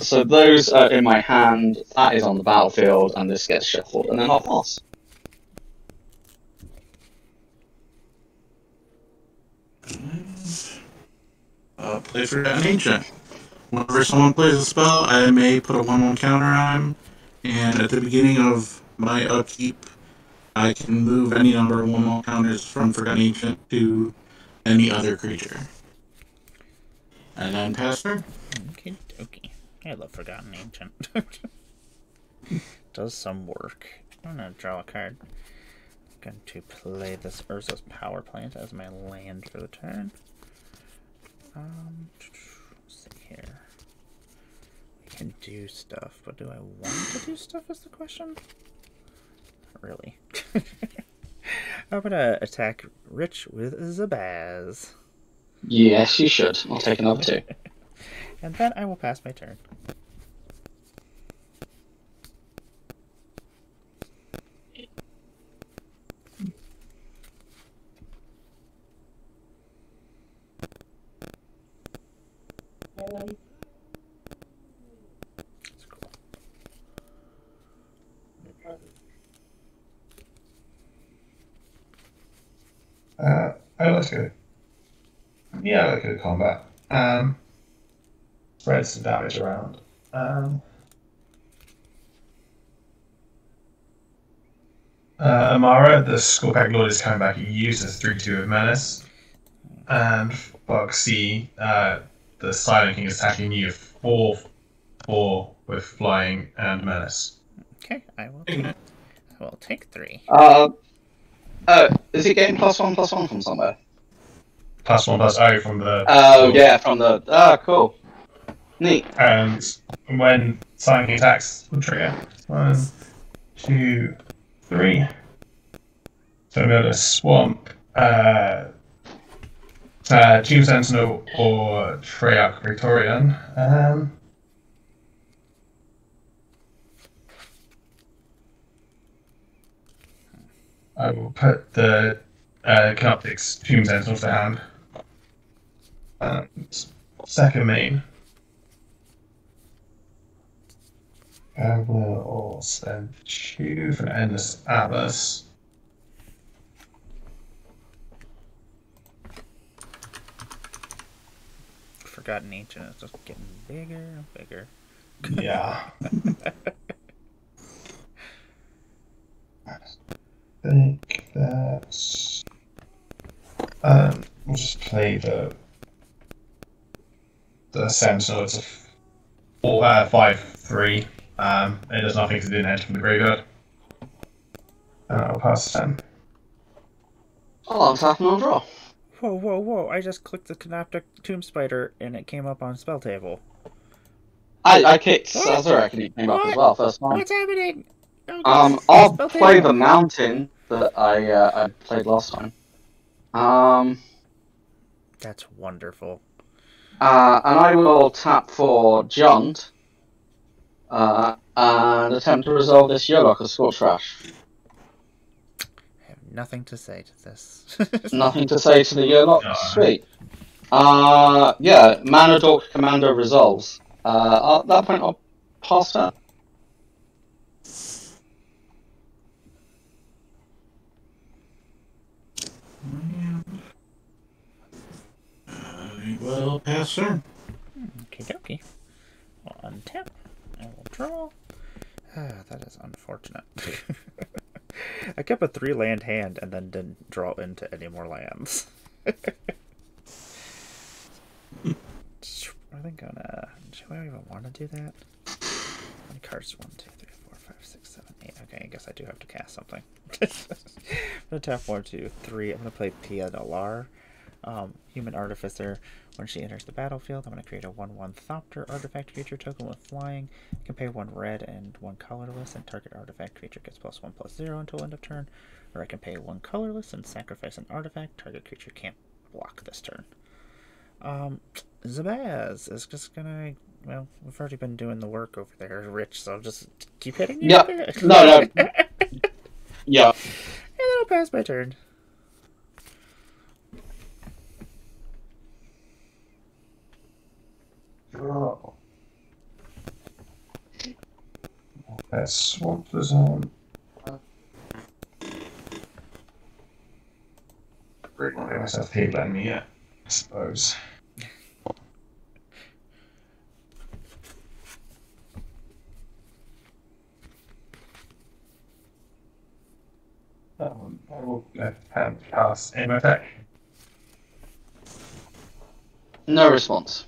So those are in my hand, that is on the battlefield, and this gets shuffled, and then I'll pass. Play for an ancient. Whenever someone plays a spell, I may put a 1/1 counter on him, and at the beginning of my upkeep, I can move any number of 1/1 counters from Forgotten Ancient to any other creature. And then pass turn. Okie dokie. I love Forgotten Ancient. Does some work. I'm gonna draw a card. I'm going to play this Urza's Power Plant as my land for the turn. Let's see here. We can do stuff, but do I want to do stuff is the question? Not really. I'm gonna attack Rich with Zabaz. Yes, you should. I'll take another 2. And then I will pass my turn. That's cool. Oh, let's go. Yeah, let's go combat. Spread some damage around. Emmara, the Scorpack Lord, is coming back at you, so 3-2 of Menace. And Foxy, the Silent King, is attacking you 4-4 with Flying and Menace. Okay, I will take 3. Is it getting +1/+1 from somewhere? +1/+0 from the... Oh, yeah, from the... cool. Neat. And when Silent King attacks, will trigger. 1, 2, 3. So I'm going to swamp Tomb Sentinel or Treyarch Victorian. I will put the Canoptics Tomb Sentinel to hand. And second main. I will spend 2 for Endless Atlas. Forgotten Ancient is just getting bigger and bigger. Yeah. I think that's... we'll just play the Sentinel. It's a 5-3. It does nothing because it didn't enter from the graveyard. And I'll pass 10. Oh, that's happening on draw. Whoa, whoa, whoa. I just clicked the Canoptic Tomb Spider and it came up on Spell Table. I kicked Sazerac and he came up as well first time. What's happening? Oh, I'll play the Mountain that I played last time. That's wonderful. And I will tap for Junt and attempt to resolve this Yolok as Scorch Rash. I have nothing to say to this. Nothing to say to the Yolok? No. Sweet. Yeah, Mana Dork Commando resolves. At that point, I'll pass that. Well, pass turn. Okie dokie. I'll untap. I will draw. That is unfortunate. I kept a 3-land hand and then didn't draw into any more lands. Are they gonna... Do I even want to do that? How many cards? 1, 2, 3, 4, 5, 6, 7, 8. Okay, I guess I do have to cast something. I'm gonna tap 1, 2, 3. I'm gonna play Pia Dalar. Human Artificer. When she enters the battlefield, I'm going to create a 1/1 Thopter artifact creature token with flying. You can pay 1 red and 1 colorless, and target artifact creature gets +1/+0 until end of turn. Or I can pay 1 colorless and sacrifice an artifact. Target creature can't block this turn. Zabaz is just gonna... Well, we've already been doing the work over there, Rich, so I'll just keep hitting you. Yeah. No. Yeah. And then I'll pass my turn. Oh. Let's swap the zone. Great one, I myself table enemy yet, I suppose. I will pass aim attack. No response.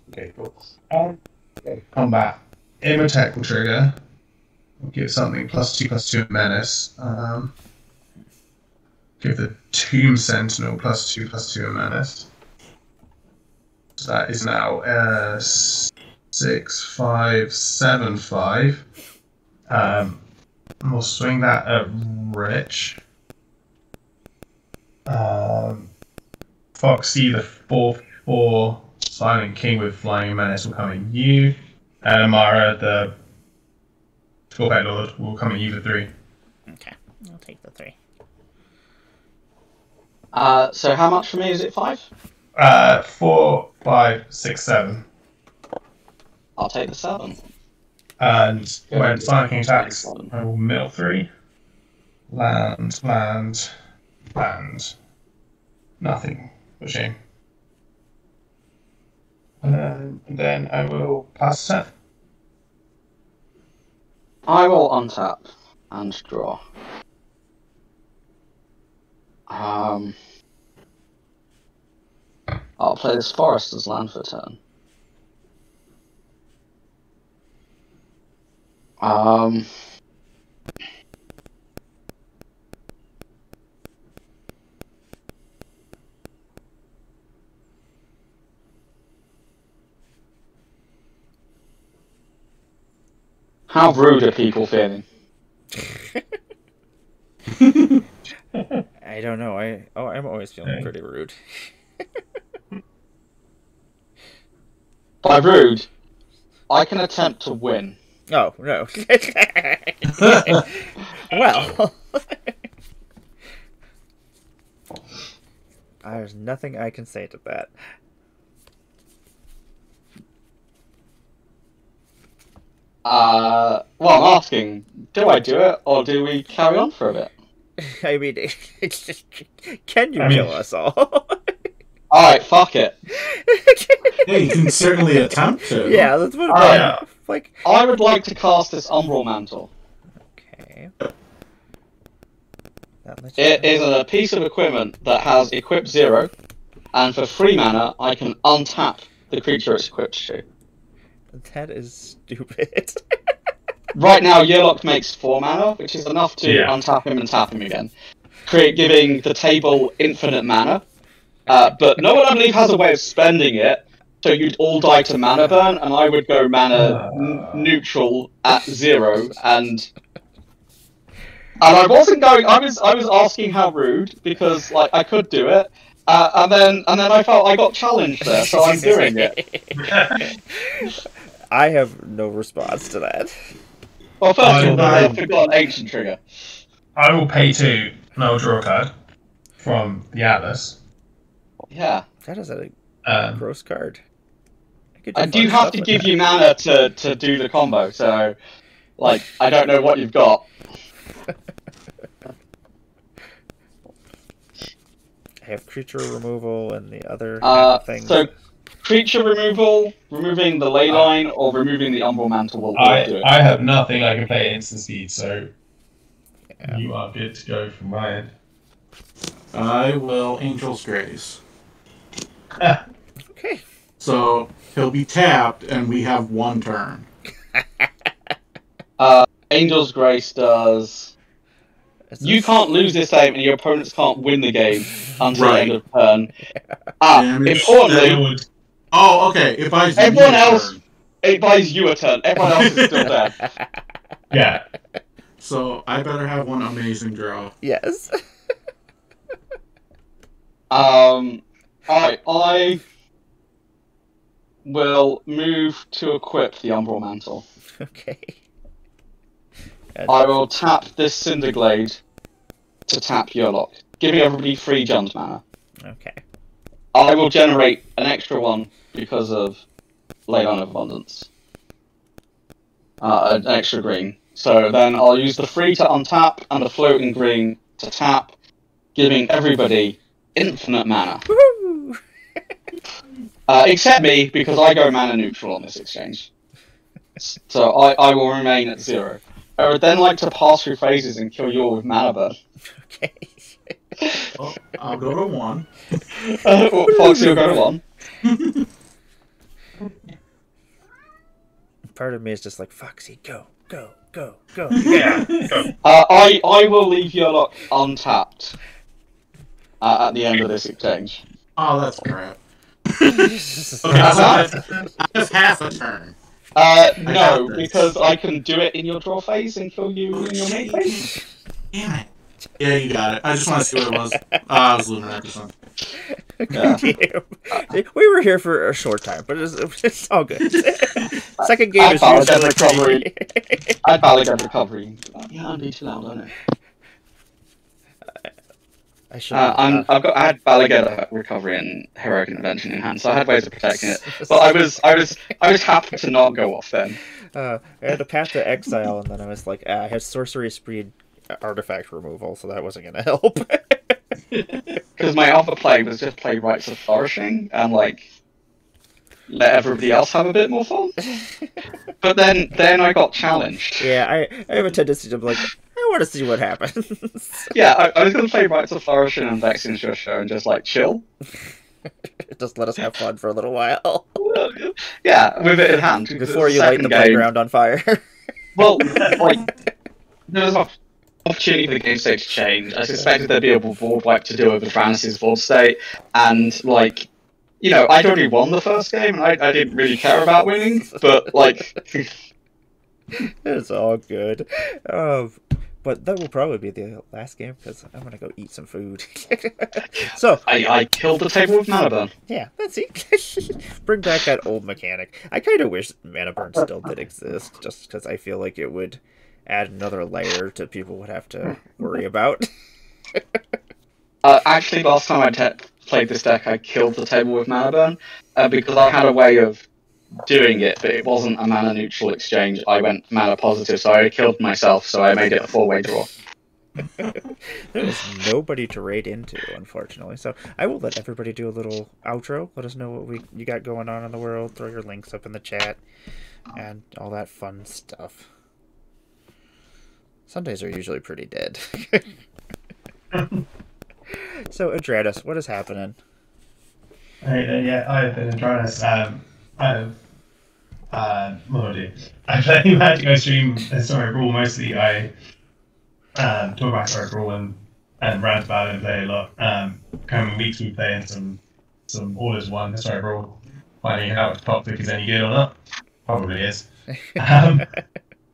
Okay, cool. Combat. Aim attack will trigger. We'll give something +2/+2 menace. Give the Tomb Sentinel +2/+2 menace. So that is now 6, 5, 7, 5. We'll swing that at Rich. Foxy, the 4/4 Silent King with Flying Menace will come at you. And Emmara, the Scorpack Lord, will come at you for 3. Okay, I'll take the 3. So how much for me? Is it 5? 4, 5, 6, 7. I'll take the 7. And Yeah, when it's Silent King attacks, 7. I will mill 3. Land. Nothing. For shame. And then I will pass turn. I will untap and draw. I'll play this forest as land for a turn. How rude are people feeling? I don't know. I'm always feeling pretty rude. By rude, I can attempt to win. Oh no. Well, there's nothing I can say to that. Well, I'm asking, do I do it, or do we carry on for a bit? I mean, it's just, can you kill us all? Alright, fuck it. Yeah, you can certainly attempt to. Yeah, that's what like. I would like to cast this Umbral Mantle. Okay. It is a piece of equipment that has equip 0, and for 3 mana, I can untap the creature it's equipped to. That is stupid. Right now, Yearlock makes 4 mana, which is enough to untap him and tap him again, giving the table infinite mana. But no one, I believe, has a way of spending it, so you'd all die to mana burn, and I would go mana neutral at 0, and I wasn't going. I was asking how rude, because like I could do it, and then I felt I got challenged there, so I'm doing it. I have no response to that. Well, first of all, I forgot an ancient trigger. I will pay 2, and I will draw a card from the Atlas. Yeah. That is a gross card. I do have to give you mana to do the combo, so like I don't know what you've got. I have creature removal and the other things. So creature removal, removing the ley line, or removing the Umbral Mantle will do it. I have nothing. I can play at instant speed, so you are good to go from my end. I will Angel's Grace. Okay. So he'll be tapped, and we have 1 turn. Angel's Grace does. You can't lose this game, and your opponents can't win the game until the end of turn. Importantly, oh, okay. It buys everyone else. It buys you a turn. Everyone else is still dead. Yeah. So I better have 1 amazing draw. Yes. I will move to equip the Umbral Mantle. Okay. I will tap this Cinderglade to tap Yearlock, giving everybody 3 Jund mana. Okay. I will generate an extra 1 because of Ley Line of Abundance. An extra green. So then I'll use the 3 to untap and the floating green to tap, giving everybody infinite mana. Woohoo! Except me, because I go mana neutral on this exchange. So I will remain at 0. I would then like to pass through phases and kill you all with mana burn. Okay. Well, I'll go to 1. Foxy will go to 1. Part of me is just like, Foxy, go. Yeah. Go. I will leave Yearlock untapped at the end of this exchange. Oh, that's crap. Okay, That's half a turn. No, because I can do it in your draw phase and kill you in your main phase. Damn it. Yeah, you got it. I just want to see what it was. I was losing that or something. Yeah. We were here for a short time, but it's all good. Second game I is followed usually that recovery. I probably got recovery. Yeah, I'm too loud, aren't I should. I had Balagetta recovery and heroic intervention in hand, so I had ways of protecting it. But I was happy to not go off then. I had a Path to Exile, and then I was like, I had Sorcery Speed artifact removal, so that wasn't gonna help. Because my other play was just play Rites of Flourishing and like let everybody else have a bit more fun. But then I got challenged. Yeah, I have a tendency to be like, I want to see what happens. Yeah, I was going to play Rites of Flourishing and Phyrexian Shusho and just like chill. Just let us have fun for a little while. Yeah, with it in hand. Before you light the playground on fire. Well, like, there was an opportunity for the game state to change. I suspected there'd be a board wipe to do over Francis' board state, and like, you know, I'd already won the first game, and I didn't really care about winning, but like... It's all good. But that will probably be the last game, because I'm gonna go eat some food. So I killed the table with Mana Burn. Yeah, that's it. Bring back that old mechanic. I kind of wish Mana Burn still did exist, just because I feel like it would add another layer to people would have to worry about. Actually, last time I played this deck, I killed the table with Mana Burn, because I had a way of doing it, but it wasn't a mana neutral exchange. I went mana positive, so I killed myself, so I made it a 4-way draw. There is nobody to raid into, unfortunately. So I will let everybody do a little outro. Let us know what you got going on in the world. Throw your links up in the chat and all that fun stuff. Sundays are usually pretty dead. So, Adradus, what is happening? Yeah, I've been Adradus. I play Magic. I stream Historic Rule mostly. I talk about Historic Rule and rant about it and play a lot. Coming weeks we play in some All is One Historic Rule, finding out if Topic is any good or not. Probably is. And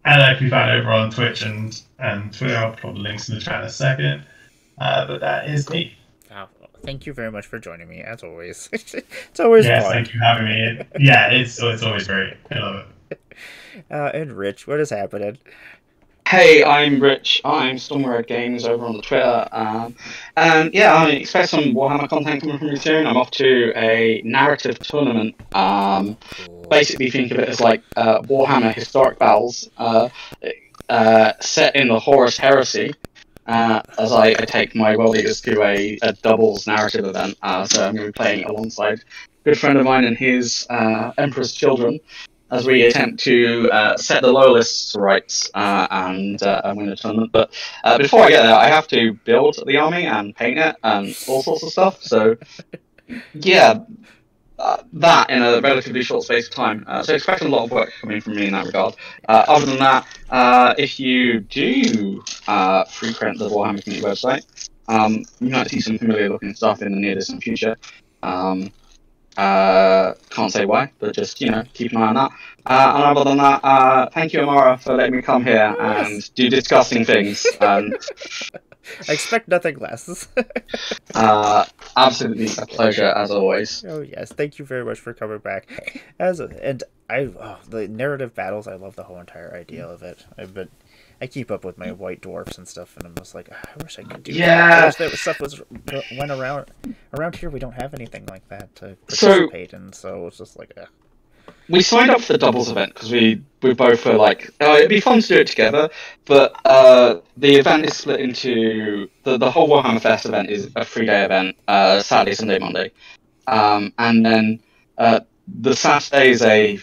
I can be found over on Twitch and Twitter. I'll put the links in the chat in a second. But that is me. Thank you very much for joining me, as always. It's always fun. Thank you for having me. Yeah, it's always great. I love it. And Rich, what is happening? Hey, I'm Rich. I'm Stormred Games over on the Twitter. And yeah, I expect some Warhammer content coming from me soon. I'm off to a narrative tournament. Basically, think of it as like Warhammer historic battles set in the Horus Heresy. As I take my world leaders to a doubles narrative event. So I'm going to be playing alongside a good friend of mine and his Emperor's Children as we attempt to set the Loyalists' rights and win the tournament. But before I get there, I have to build the army and paint it and all sorts of stuff. So yeah, that in a relatively short space of time. So expect a lot of work coming from me in that regard. Other than that, if you do frequent the Warhammer Community website, you might see some familiar looking stuff in the near distant future. Can't say why, but just, you know, keep an eye on that. And other than that, thank you, Emmara, for letting me come here and do disgusting things. I expect nothing less. Absolutely a pleasure as always. Oh yes, thank you very much for coming back. The narrative battles, I love the whole entire idea of it. I keep up with my white dwarfs and stuff, and I'm just like, I wish I could do that. I wish that stuff went around here. We don't have anything like that to participate in, so it's just like, We signed up for the doubles event because we both were like, oh, it'd be fun to do it together. But the event is split into the whole Warhammer Fest event is a 3-day event, Saturday, Sunday, Monday, and then the Saturday is a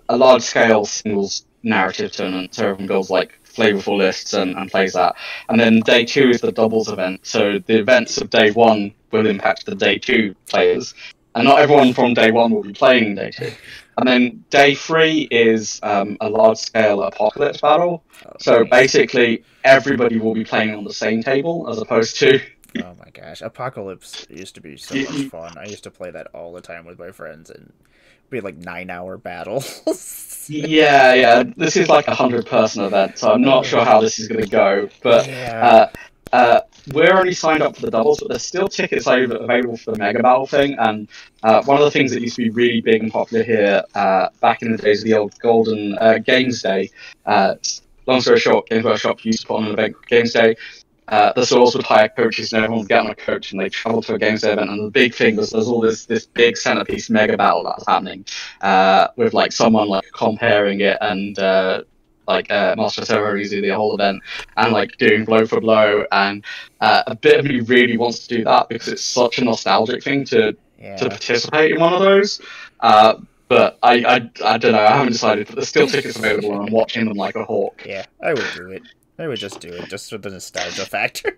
large scale singles narrative tournament, so everyone builds like flavorful lists and plays that. And then day 2 is the doubles event, so the events of day 1 will impact the day 2 players. And not everyone from day 1 will be playing day 2. And then day 3 is a large-scale apocalypse battle. So basically, everybody will be playing on the same table, as opposed to... Oh my gosh, Apocalypse used to be so much fun. I used to play that all the time with my friends, and it'd be like 9-hour battles. Yeah. This is like a 100-person event, so I'm not sure how this is going to go. But we're only signed up for the doubles, but there's still tickets available for the Mega Battle thing. And one of the things that used to be really big and popular here back in the days of the old Golden Games Day, long story short, Games Workshop used to put on an event called Games Day. the stores would hire coaches and everyone would get on a coach and they travel to a games event. And the big thing was there's all this big centerpiece mega battle that's happening with like someone like comparing it and Master Ceremonies do the whole event and like doing blow for blow. And a bit of me really wants to do that because it's such a nostalgic thing to participate in one of those. But I don't know. I haven't decided. But there's still tickets available, and I'm watching them like a hawk. Yeah, I would do it. I would just do it, just for the nostalgia factor.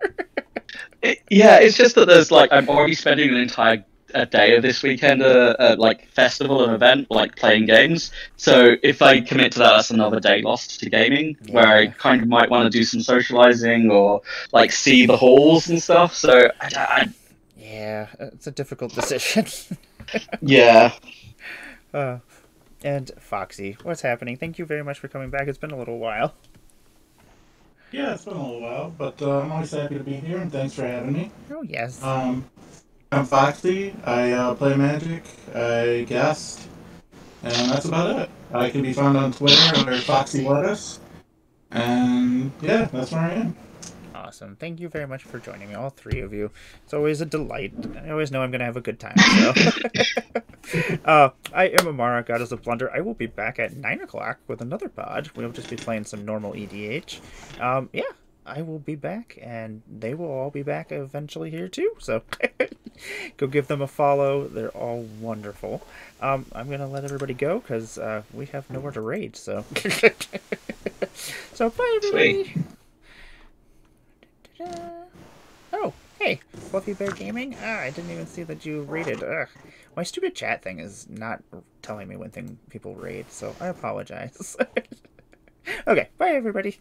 It's just that there's like I'm already spending an entire day of this weekend, like festival and event, like playing games. So if I commit to that, that's another day lost to gaming, where I kind of might want to do some socializing or like see the halls and stuff. So yeah, it's a difficult decision. Yeah. And Foxy, what's happening? Thank you very much for coming back. It's been a little while. Yeah, it's been a little while, but I'm always happy to be here, and thanks for having me. Oh, yes. I'm Foxy. I play Magic. I guest, and that's about it. I can be found on Twitter under Foxy Lettuce, and yeah, that's where I am. Awesome. Thank you very much for joining me, all three of you. It's always a delight. I always know I'm going to have a good time. So. I am Emmara, Goddess of Plunder. I will be back at 9 o'clock with another pod. We'll just be playing some normal EDH. Yeah, I will be back, and they will all be back eventually here too. So go give them a follow. They're all wonderful. I'm going to let everybody go because we have nowhere to raid. So, so bye, everybody. Sweet. Oh, hey, Fluffy Bear Gaming? I didn't even see that you raided. My stupid chat thing is not telling me when people raid, so I apologize. Okay, bye everybody.